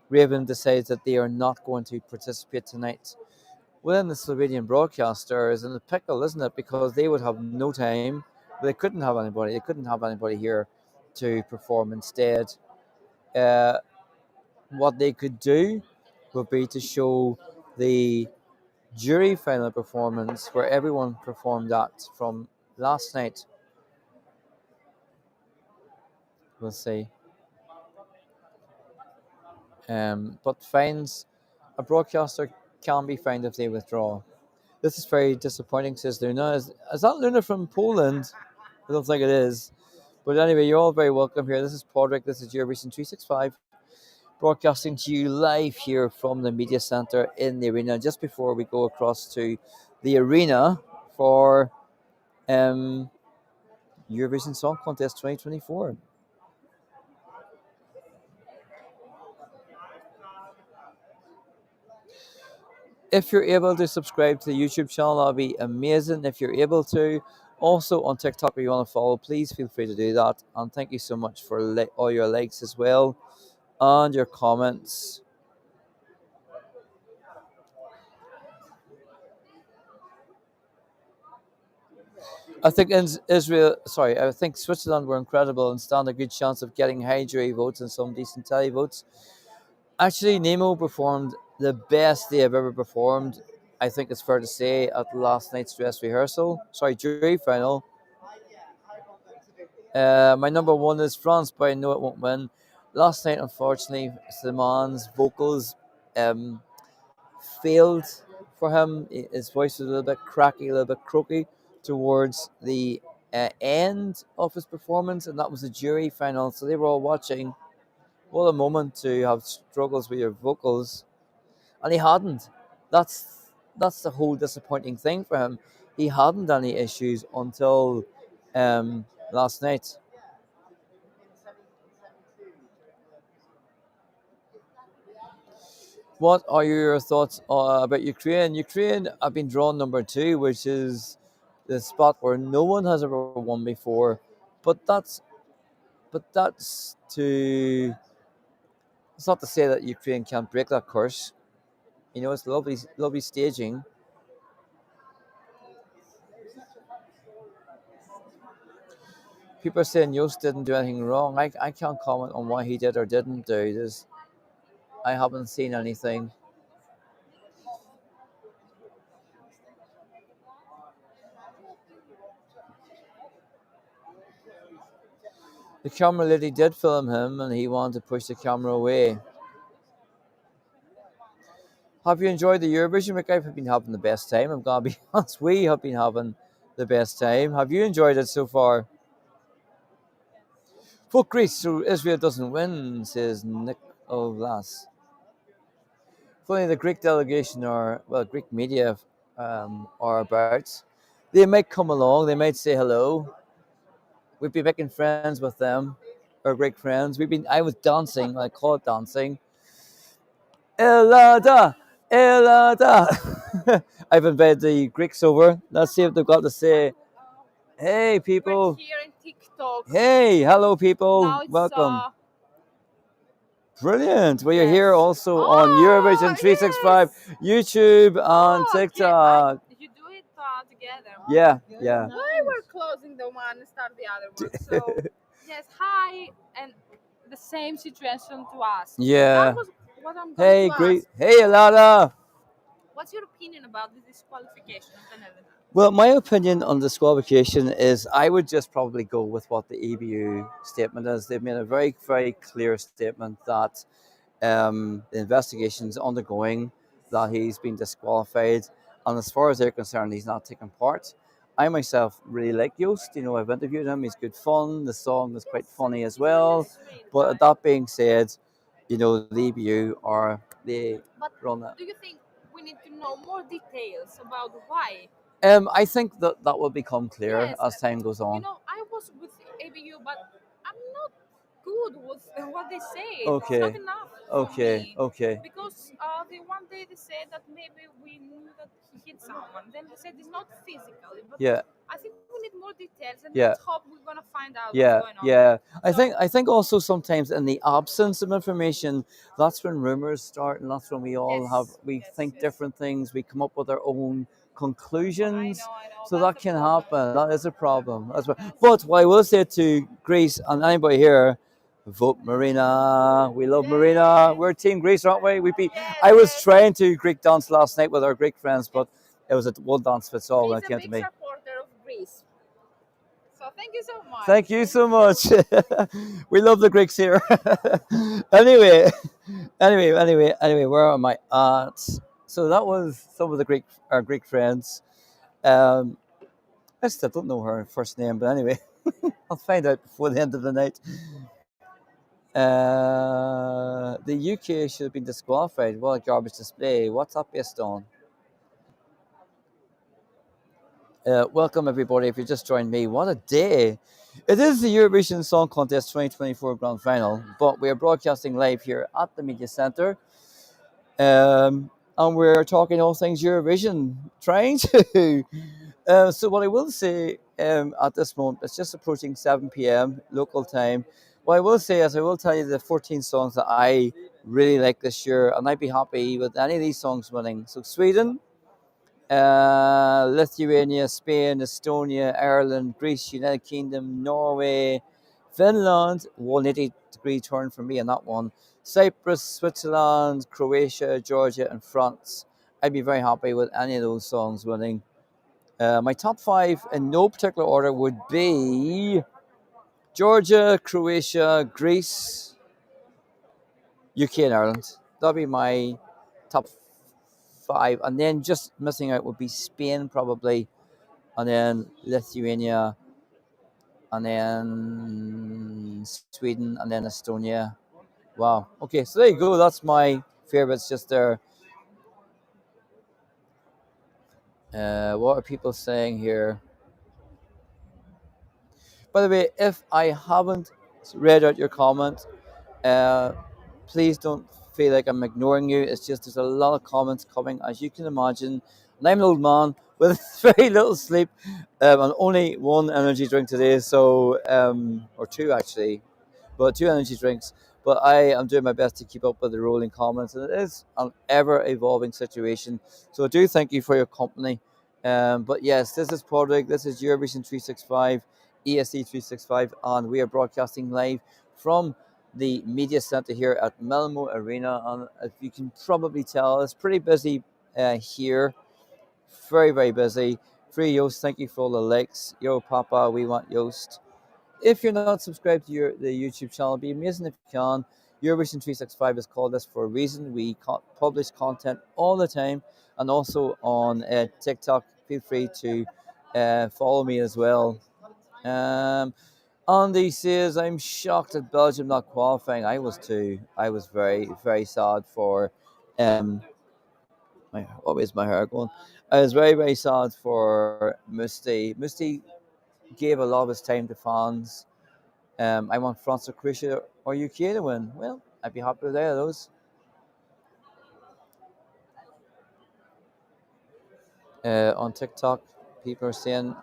Raven decides that they are not going to participate tonight. Well, then the Slovenian broadcaster is in a pickle, isn't it? Because they would have no time. They couldn't have anybody. They couldn't have anybody here to perform instead. Uh, what they could do would be to show the jury final performance where everyone performed that from last night. We'll see. But fines, a broadcaster can be fined if they withdraw. This is very disappointing, says Luna. Is that Luna from Poland? I don't think it is. But anyway, you're all very welcome here. This is Podrick. This is Eurovision 365, broadcasting to you live here from the media center in the arena. Just before we go across to the arena for um, Eurovision Song Contest 2024. If you're able to subscribe to the YouTube channel, that'll be amazing. If you're able to, also on TikTok, if you want to follow, please feel free to do that. And thank you so much for all your likes as well and your comments. I think I think Switzerland were incredible and stand a good chance of getting high jury votes and some decent tally votes. Actually, Nemo performed the best they have ever performed. I think it's fair to say at last night's dress rehearsal. Sorry, jury final. My number one is France, but I know it won't win. Last night, unfortunately, Salman's vocals um, failed for him. His voice was a little bit cracky, a little bit croaky towards the end of his performance, and that was the jury final. So they were all watching. What a moment to have struggles with your vocals, and he hadn't. That's the whole disappointing thing for him. He hadn't any issues until last night. What are your thoughts about Ukraine? Ukraine have been drawn number two, which is the spot where no one has ever won before. But that's to it's not to say that Ukraine can't break that curse. You know, it's lovely staging. People are saying Yost didn't do anything wrong. I can't comment on what he did or didn't do. I haven't seen anything. The camera lady did film him, and he wanted to push the camera away. Have you enjoyed the Eurovision week? I've been having the best time. I'm gonna be honest. We have been having the best time. Have you enjoyed it so far? Fuck Greece, so Israel doesn't win, says Nick Ovlas. Funny, the Greek delegation Greek media are about. They might come along. They might say hello. We'd be making friends with them, our Greek friends. I was dancing. I call it dancing. Elada, Elada. I've invited the Greeks over. Let's see if they've got to say, hey, people. We're here in TikTok. Hey, hello, people. Now it's, welcome. Brilliant. Well, you're yes. here also on Eurovision 365, Yes. YouTube, and TikTok. Okay. You do it together. Yeah. Why we're closing the one and start the other one? So, yes, hi, and the same situation to us. Yeah. That was what I'm going Hey, to great. ask. Hey, Alana. What's your opinion about the disqualification of the Netherlands? Well, my opinion on disqualification is I would just probably go with what the EBU statement is. They've made a very, very clear statement that the investigation is undergoing, that he's been disqualified, and as far as they're concerned, he's not taking part. I myself really like Joost. I've interviewed him. He's good fun. The song is quite funny as well. But that being said, the EBU are the run it. Do you think we need to know more details about why? I think that will become clearer as time goes on. I was with ABU, but I'm not good with what they say. Okay. It's not enough for me. Okay. Because the one day they said that maybe we knew that he hit someone. Then they said it's not physical. But Yeah. I think we need more details, and Yeah. let's hope we're gonna find out Yeah, what's going on. yeah. I think also sometimes in the absence of information, that's when rumors start, and that's when we all think different things. We come up with our own conclusions. I know. So that can happen. That is a problem. But what I will say to Greece and anybody here, vote Marina. We love Marina. We're Team Greece, aren't we? I was trying to Greek dance last night with our Greek friends, but it was a one dance fits all when it came to me. He's a big supporter of Greece. So thank you so much. Thank you so much. We love the Greeks here. anyway, where am I at? So that was some of our Greek friends. I still don't know her first name, but anyway, I'll find out before the end of the night. The UK should have been disqualified. What a garbage display. What's that based on? Welcome everybody. If you just joined me, what a day! It is the Eurovision Song Contest 2024 Grand Final, but we are broadcasting live here at the Media Centre, and we're talking all things Eurovision. Trying to. So what I will say at this moment, it's just approaching 7 p.m. local time. What I will say is I will tell you the 14 songs that I really like this year, and I'd be happy with any of these songs winning. So Sweden, Lithuania, Spain, Estonia, Ireland, Greece, United Kingdom, Norway, Finland, 180-degree turn for me on that one. Cyprus, Switzerland, Croatia, Georgia, and France. I'd be very happy with any of those songs winning. My top 5 in no particular order would be Georgia, Croatia, Greece, UK, and Ireland. That'd be my top 5, and then just missing out would be Spain probably, and then Lithuania, and then Sweden, and then Estonia. Wow. Okay, so there you go. That's my favorites just there. What are people saying here? By the way, if I haven't read out your comment, please don't feel like I'm ignoring you. It's just there's a lot of comments coming, as you can imagine. And I'm an old man with very little sleep and only one energy drink today, so or two actually, but 2 energy drinks. But I am doing my best to keep up with the rolling comments, and it is an ever-evolving situation. So I do thank you for your company. But yes, this is Podrick. This is Eurovision 365, ESC 365, and we are broadcasting live from the media center here at Malmo Arena. And if you can probably tell, it's pretty busy here. Very, very busy. Free Yoast, thank you for all the likes. Yo, Papa, we want Yoast. If you're not subscribed to the YouTube channel, it'd be amazing if you can. Eurovision 365 is called this for a reason. We publish content all the time, and also on TikTok. Feel free to follow me as well. Um, Andy says, I'm shocked at Belgium not qualifying. I was too. I was very, very sad for. What is my hair going? I was very, very sad for Musti. Musti gave a lot of his time to fans. I want France or Croatia or UK to win. Well, I'd be happy with either of those. On TikTok, people are saying,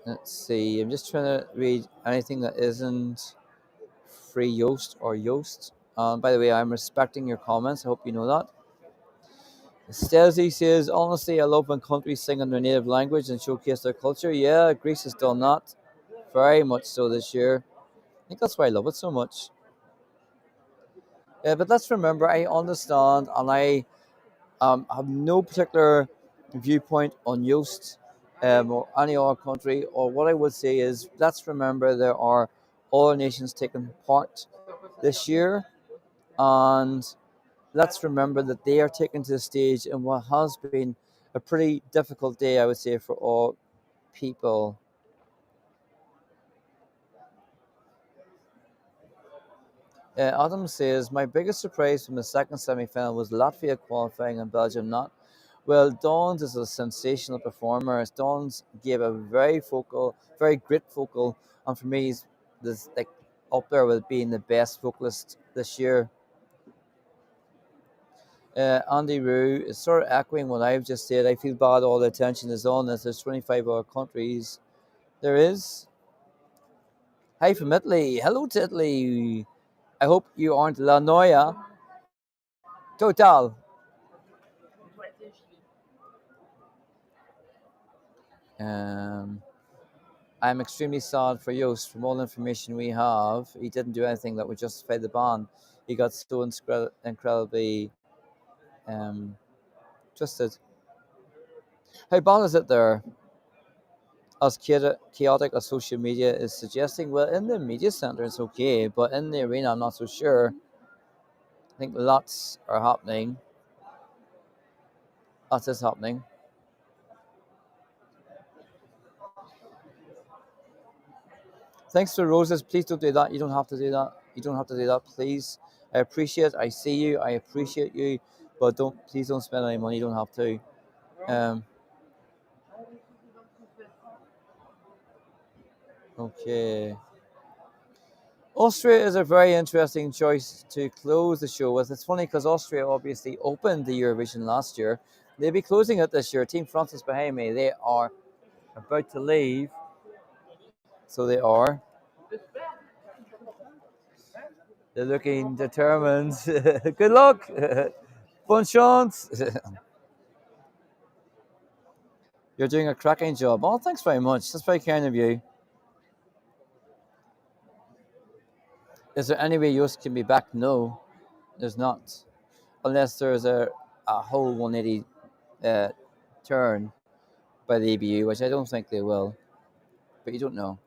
let's see, I'm just trying to read anything that isn't free Yoast or Yoast. By the way, I'm respecting your comments. I hope you know that. Stelsy says, honestly, I love when countries sing in their native language and showcase their culture. Yeah, Greece has done that very much so this year. I think that's why I love it so much. But let's remember, I understand and I have no particular viewpoint on Yoast or any other country. Or what I would say is, let's remember there are other nations taking part this year, and let's remember that they are taken to the stage in what has been a pretty difficult day, I would say, for all people. Adam says, my biggest surprise from the second semi-final was Latvia qualifying and Belgium not. Well, Dawns is a sensational performer. Dawns gave a very great vocal, and for me, he's this, like, up there with being the best vocalist this year. Andy Rue is sort of echoing what I've just said. I feel bad all the attention is on this. There's 25 other countries. There is. Hi from Italy. Hello to Italy. I hope you aren't La Noia. Total. Um, I'm extremely sad for Yost. From all the information we have, he didn't do anything that would justify the ban. He got so incredibly twisted. How bad is it there? As chaotic as social media is suggesting, well, in the media center it's okay, but in the arena I'm not so sure. I think lots are happening. Lots is happening. Thanks for roses. Please don't do that. You don't have to do that. You don't have to do that, please. I appreciate. I see you. I appreciate you, but please don't spend any money. You don't have to. Um, okay. Austria is a very interesting choice to close the show with. It's funny because Austria obviously opened the Eurovision last year. They'll be closing it this year. Team France is behind me. They are about to leave. So they are. They're looking determined. Good luck. Bon chance. You're doing a cracking job. Oh, thanks very much. That's very kind of you. Is there any way yours can be back? No, there's not. Unless there's a whole 180 uh, turn by the EBU, which I don't think they will. But you don't know.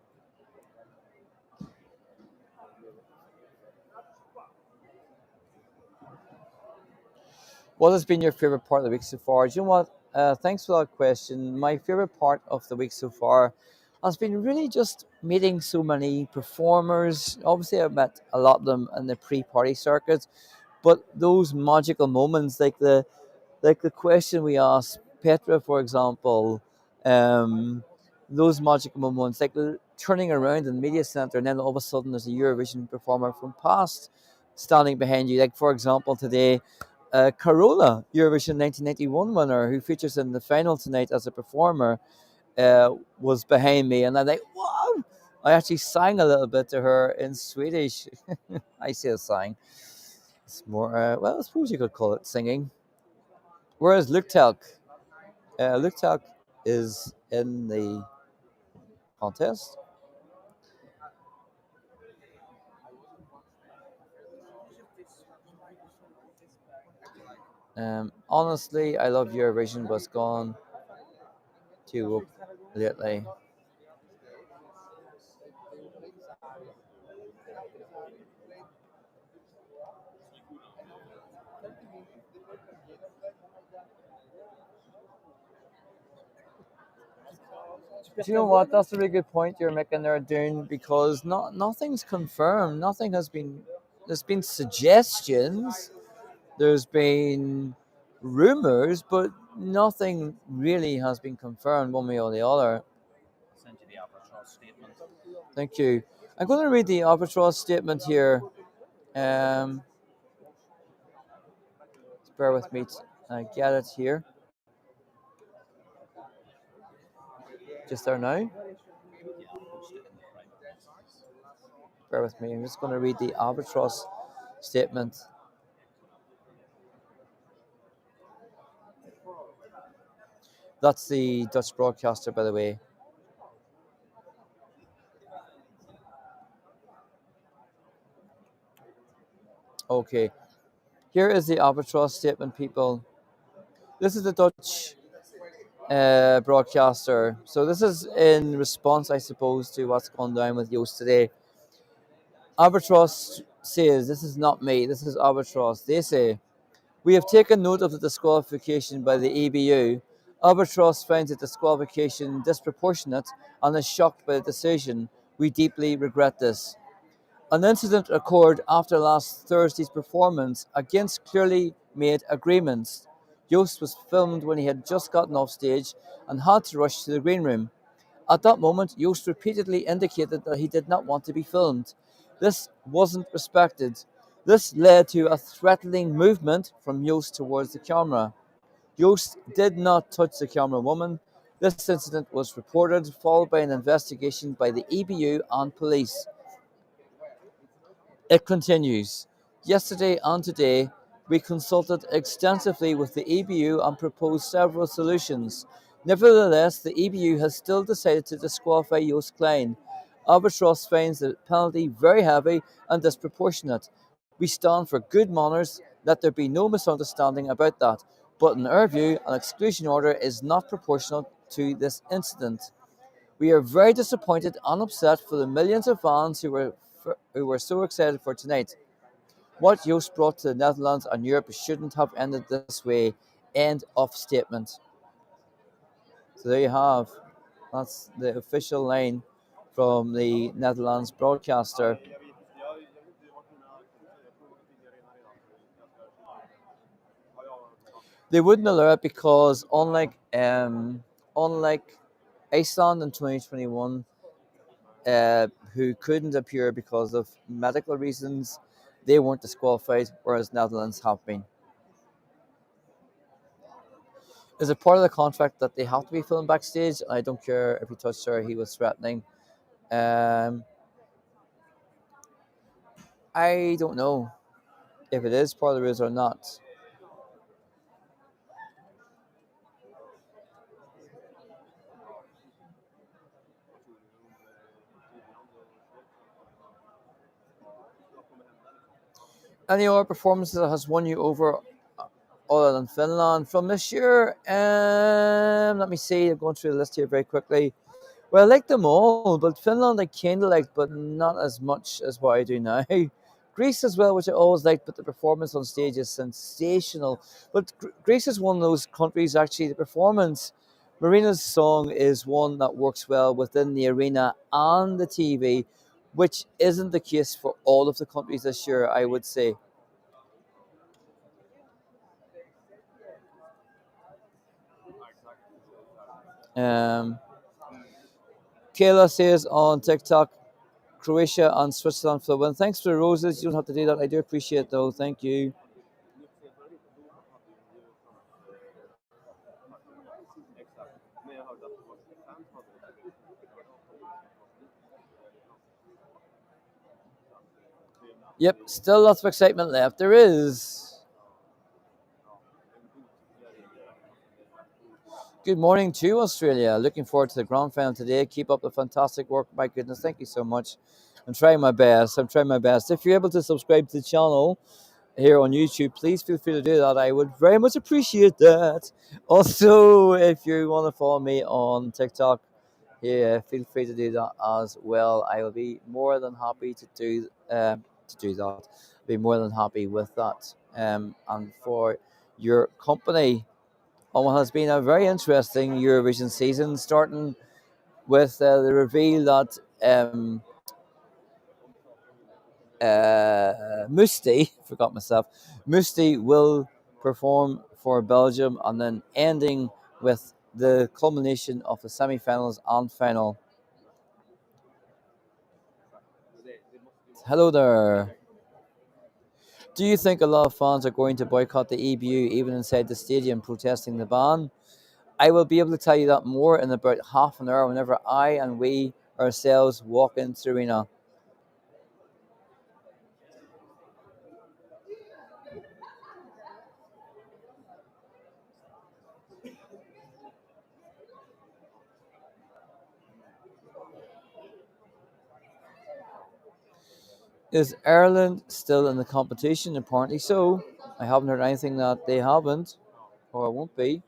What has been your favorite part of the week so far? Do you know what? Thanks for that question. My favorite part of the week so far has been really just meeting so many performers. Obviously, I've met a lot of them in the pre-party circuit, but those magical moments, like the question we asked Petra, for example, um, those magical moments, like turning around in the media center, and then all of a sudden there's a Eurovision performer from past standing behind you. Like, for example, today, Carola, Eurovision 1991 winner, who features in the final tonight as a performer, was behind me, and I'm like, wow! I actually sang a little bit to her in Swedish. I say sang. It's more, well, I suppose you could call it singing. Whereas Luktelk is in the contest. Honestly, I love Eurovision, but it's gone too woke lately. Do you know what? That's a really good point you're making there, Dune, because nothing's confirmed. Nothing has been. There's been suggestions. There's been rumors, but nothing really has been confirmed one way or the other. Send you the albatross statement. Thank you. I'm going to read the albatross statement here. Bear with me. I get it here. Just there now. Bear with me. I'm just going to read the albatross statement. That's the Dutch broadcaster, by the way. Okay. Here is the albatross statement, people. This is the Dutch broadcaster. So this is in response, I suppose, to what's gone down with Joost today. Albatross says, this is not me, this is Albatross. They say, we have taken note of the disqualification by the EBU. Albatross finds the disqualification disproportionate and is shocked by the decision. We deeply regret this. An incident occurred after last Thursday's performance against clearly made agreements. Joost was filmed when he had just gotten off stage and had to rush to the green room. At that moment, Joost repeatedly indicated that he did not want to be filmed. This wasn't respected. This led to a threatening movement from Joost towards the camera. Joost did not touch the camera woman. This incident was reported, followed by an investigation by the EBU and police. It continues. Yesterday and today, we consulted extensively with the EBU and proposed several solutions. Nevertheless, the EBU has still decided to disqualify Joost Klein. Albatross finds the penalty very heavy and disproportionate. We stand for good manners, let there be no misunderstanding about that. But in our view, an exclusion order is not proportional to this incident. We are very disappointed and upset for the millions of fans who were so excited for tonight. What Joost brought to the Netherlands and Europe shouldn't have ended this way. End of statement. So there you have. That's the official line from the Netherlands broadcaster. They wouldn't allow it because unlike Iceland in 2021, who couldn't appear because of medical reasons, they weren't disqualified, whereas Netherlands have been. Is it part of the contract that they have to be filmed backstage? I don't care if he touched her, he was threatening. I don't know if it is part of the rules or not. Any other performances that has won you over other than Finland from this year? Let me see. I'm going through the list here very quickly. Well, I like them all, but Finland I kind of liked, but not as much as what I do now. Greece as well, which I always liked, but the performance on stage is sensational. But Greece is one of those countries, actually, the performance. Marina's song is one that works well within the arena and the TV, which isn't the case for all of the countries this year, I would say. Kayla says on TikTok, Croatia and Switzerland for the win. Thanks for the roses. You don't have to do that. I do appreciate it, though. Thank you. Yep, still lots of excitement left. There is. Good morning to Australia. Looking forward to the grand final today. Keep up the fantastic work. My goodness, thank you so much. I'm trying my best. If you're able to subscribe to the channel, here on YouTube, please feel free to do that. I would very much appreciate that. Also, if you want to follow me on TikTok, yeah, feel free to do that as well. I will be more than happy to do that. Be more than happy with that. And for your company on what has been a very interesting Eurovision season, starting with the reveal that Musti, forgot myself, Musti will perform for Belgium, and then ending with the culmination of the semi-finals and final. Hello there. Do you think a lot of fans are going to boycott the EBU even inside the stadium protesting the ban? I will be able to tell you that more in about half an hour whenever I and we ourselves walk into the arena. Is Ireland still in the competition? Apparently so. I haven't heard anything that they haven't, or won't be.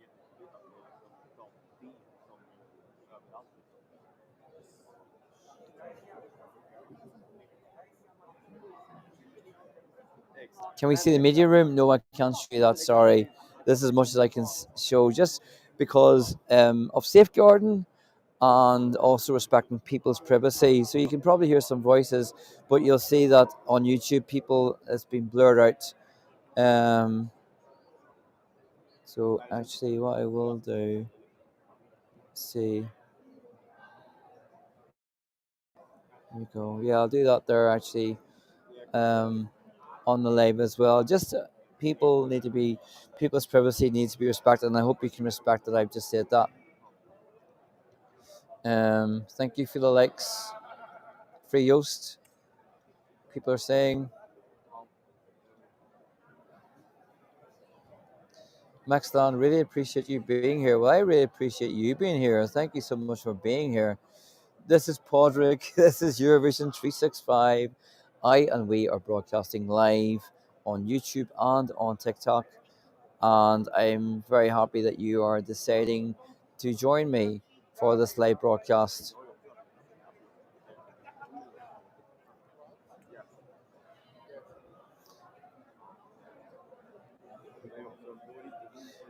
Can we see the media room? No, I can't show you that. Sorry. This is as much as I can show, just because of safeguarding and also respecting people's privacy. So you can probably hear some voices, but you'll see that on YouTube, people it's been blurred out. So actually, what I will do, see, here we go. Yeah, I'll do that there actually. On the live as well. Just people need to be, people's privacy needs to be respected, and I hope you can respect that I've just said that. Thank you for the likes. Free Yoast, people are saying. Maxland, really appreciate you being here. Well, I really appreciate you being here. Thank you so much for being here. This is Podrick. This is Eurovision 365. I and we are broadcasting live on YouTube and on TikTok. And I'm very happy that you are deciding to join me for this live broadcast.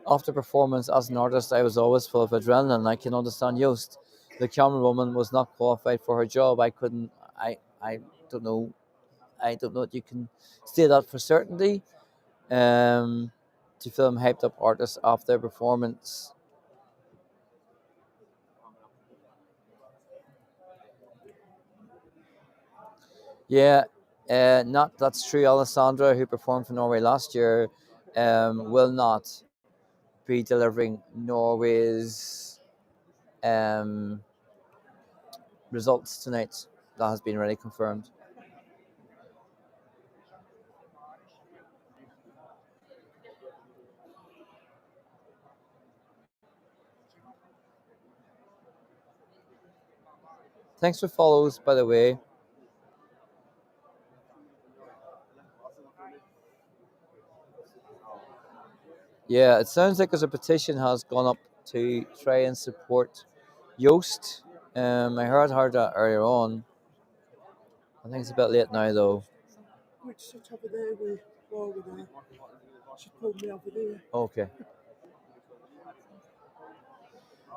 After performance as an artist, I was always full of adrenaline. I can understand Yost. The camerawoman was not qualified for her job. I couldn't. I don't know. I don't know if you can say that for certainty. To film hyped up artists after their performance. Yeah, not that's true. Alessandra, who performed for Norway last year, will not be delivering Norway's um, results tonight. That has been already confirmed. Thanks for follows, by the way. Yeah, it sounds like there's a petition has gone up to try and support Yoast. I heard that earlier on. I think it's a bit late now, though. Okay.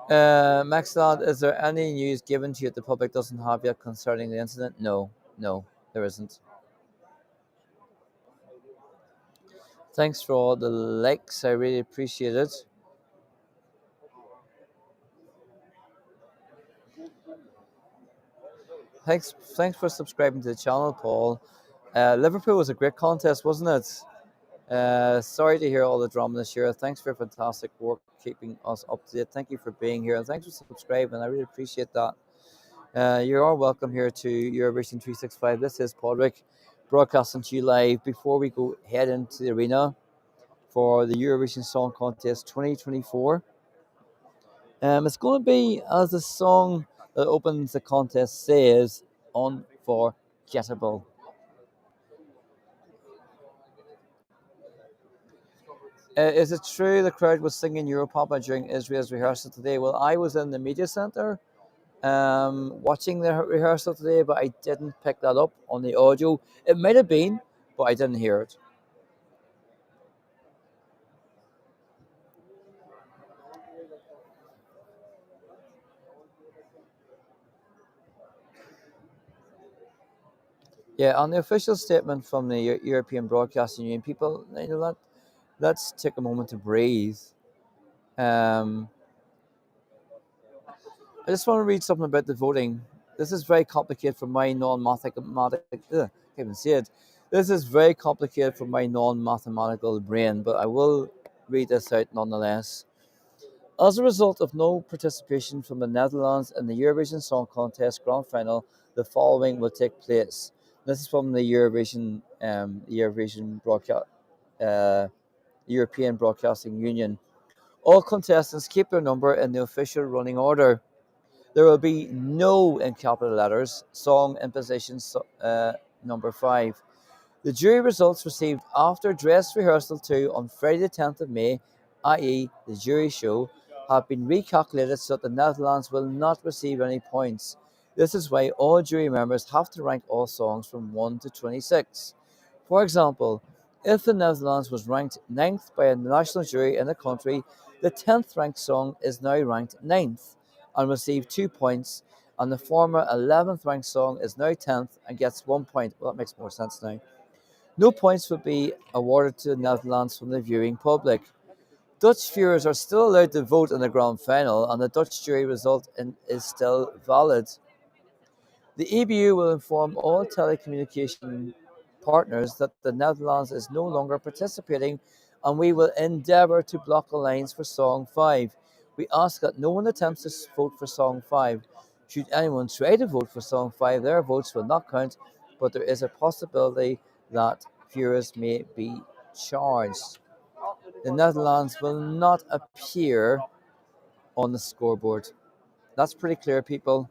Maxland, is there any news given to you that the public doesn't have yet concerning the incident? No, there isn't. Thanks for all the likes. I really appreciate it. Thanks for subscribing to the channel, Paul. Liverpool was a great contest, wasn't it? Sorry to hear all the drama this year. Thanks for fantastic work keeping us up to date. Thank you for being here, and thanks for subscribing. I really appreciate that. You are welcome here to Eurovision 365. This is Podrick broadcasting to you live before we go head into the arena for the Eurovision Song Contest 2024. It's going to be, as the song that opens the contest says, unforgettable. Is it true the crowd was singing Europapa during Israel's rehearsal today? Well, I was in the media centre watching the rehearsal today, but I didn't pick that up on the audio. It might have been, but I didn't hear it. Yeah, on the official statement from the European Broadcasting Union, people, let's take a moment to breathe. Um, I just want to read something about the voting. This is very complicated for my can't even say it. This is very complicated for my non-mathematical brain, but I will read this out nonetheless. As a result of no participation from the Netherlands in the Eurovision Song Contest Grand Final, the following will take place. This is from the uh, European Broadcasting Union. All contestants keep their number in the official running order. There will be no in capital letters song in position number 5. The jury results received after dress rehearsal 2 on Friday the 10th of May, i.e. the jury show, have been recalculated so that the Netherlands will not receive any points. This is why all jury members have to rank all songs from 1 to 26. For example, if the Netherlands was ranked 9th by a national jury in the country, the 10th ranked song is now ranked 9th and receives 2 points, and the former 11th ranked song is now 10th and gets 1 point. Well, that makes more sense now. No points would be awarded to the Netherlands from the viewing public. Dutch viewers are still allowed to vote in the grand final, and the Dutch jury result is still valid. The EBU will inform all telecommunication partners that the Netherlands is no longer participating, and we will endeavour to block the lines for Song 5. We ask that no one attempts to vote for Song 5. Should anyone try to vote for Song 5, their votes will not count, but there is a possibility that viewers may be charged. The Netherlands will not appear on the scoreboard. That's pretty clear, people.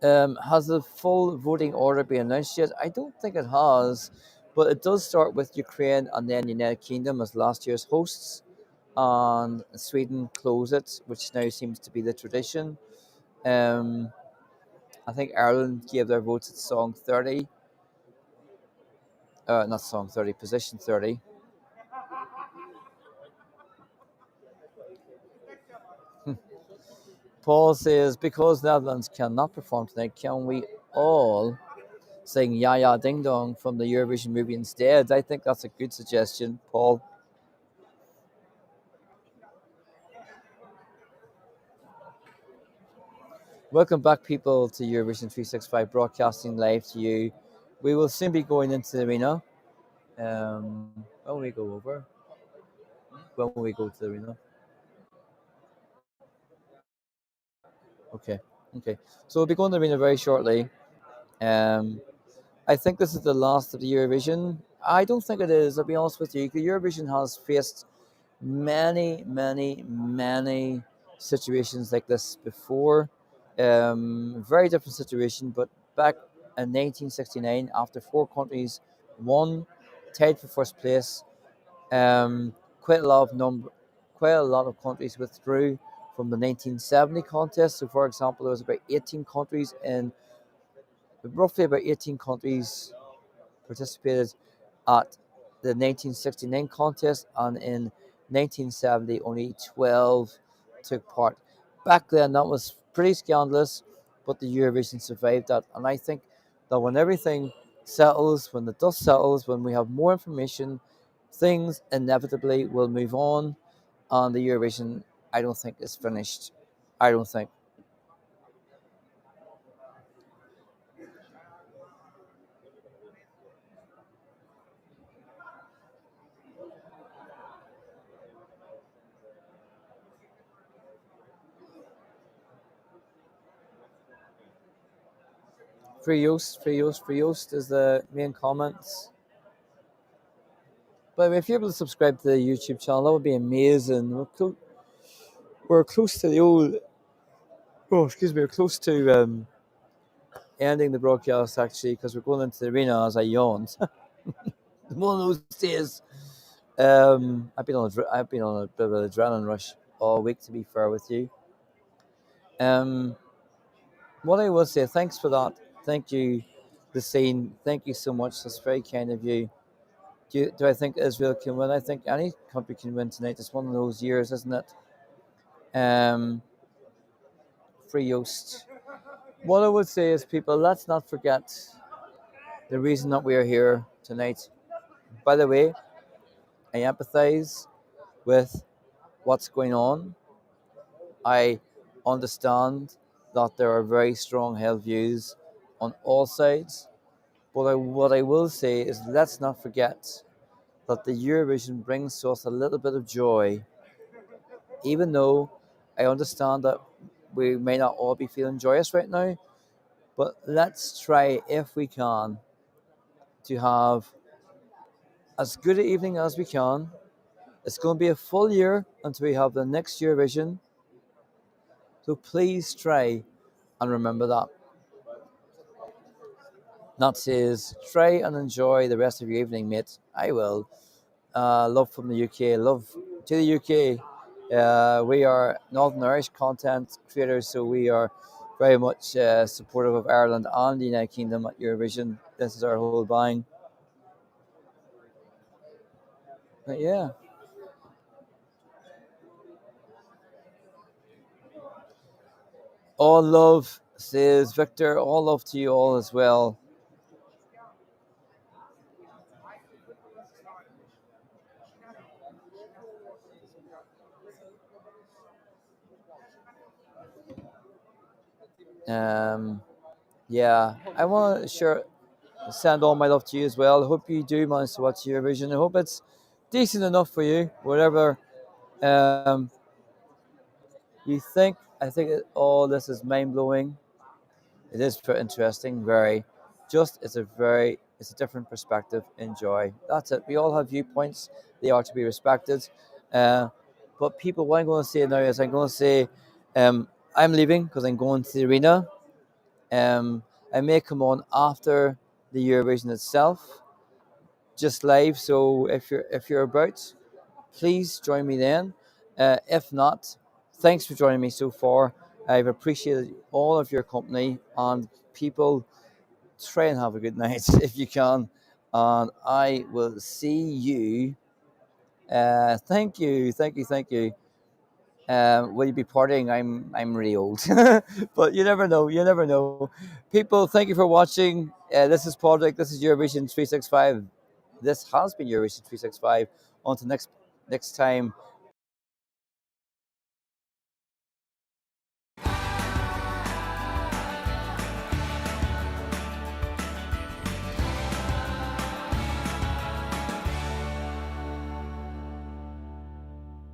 Has the full voting order been announced yet? I don't think it has, but it does start with Ukraine and then United Kingdom as last year's hosts, and Sweden close it, which now seems to be the tradition. Um, I think Ireland gave their votes at song 30, not song 30, position 30. Paul says, because Netherlands cannot perform tonight, can we all sing Ya Ya Ding Dong from the Eurovision movie instead? I think that's a good suggestion, Paul. Welcome back, people, to Eurovision 365 broadcasting live to you. We will soon be going into the arena. When will we go over? When will we go to the arena? Okay, okay. So we'll be going to the arena very shortly. I think this is the last of the Eurovision. I don't think it is, I'll be honest with you. The Eurovision has faced many, many, many situations like this before. Very different situation, but back in 1969, after 4 countries won, tied for first place, um, quite a lot of quite a lot of countries withdrew from the 1970 contest. So, for example, there was about 18 countries in roughly about 18 countries participated at the 1969 contest, and in 1970 only 12 took part. Back then that was pretty scandalous, but the Eurovision survived that, and I think that when everything settles, when the dust settles, when we have more information, things inevitably will move on, and the Eurovision, I don't think, is finished. I don't think. Free Yoast, free Yoast, free Yoast is the main comments. But if you're able to subscribe to the YouTube channel, that would be amazing. We're close to the old. Oh, excuse me. We're close to ending the broadcast actually, because we're going into the arena as I yawned. One of those days. I've been on a bit of an adrenaline rush all week. To be fair with you, um, what I will say, thanks for that. Thank you, the scene. Thank you so much. That's very kind of you. Do I think Israel can win? I think any country can win tonight. It's one of those years, isn't it? Um, Free Yost. What I would say is, people, let's not forget the reason that we are here tonight. By the way, I empathize with what's going on. I understand that there are very strong held views on all sides. But what I will say is, let's not forget that the Eurovision brings to us a little bit of joy, even though I understand that we may not all be feeling joyous right now. But let's try, if we can, to have as good an evening as we can. It's going to be a full year until we have the next Eurovision. So please try and remember that. That says, try and enjoy the rest of your evening, mate. I will. Love from the UK. Love to the UK. We are Northern Irish content creators, so we are very much supportive of Ireland and the United Kingdom at Eurovision. This is our whole buying. But yeah. All love, says Victor. All love to you all as well. Yeah, I want to send all my love to you as well. I hope you do manage to watch Eurovision. I hope it's decent enough for you, whatever um, you think. I think all this is mind blowing. It is pretty interesting. Very, just it's a different perspective. Enjoy. That's it. We all have viewpoints. They are to be respected. Uh, but people, what I'm going to say now is, I'm going to say, I'm leaving because I'm going to the arena. I may come on after the Eurovision itself, just live. So if you're about, please join me then. If not, thanks for joining me so far. I've appreciated all of your company, and people, try and have a good night if you can. And I will see you. Thank you, thank you, thank you. Will you be partying? I'm really old, but you never know. You never know. People, thank you for watching. This is Project. This is Eurovision 365. This has been Eurovision 365. Until next time.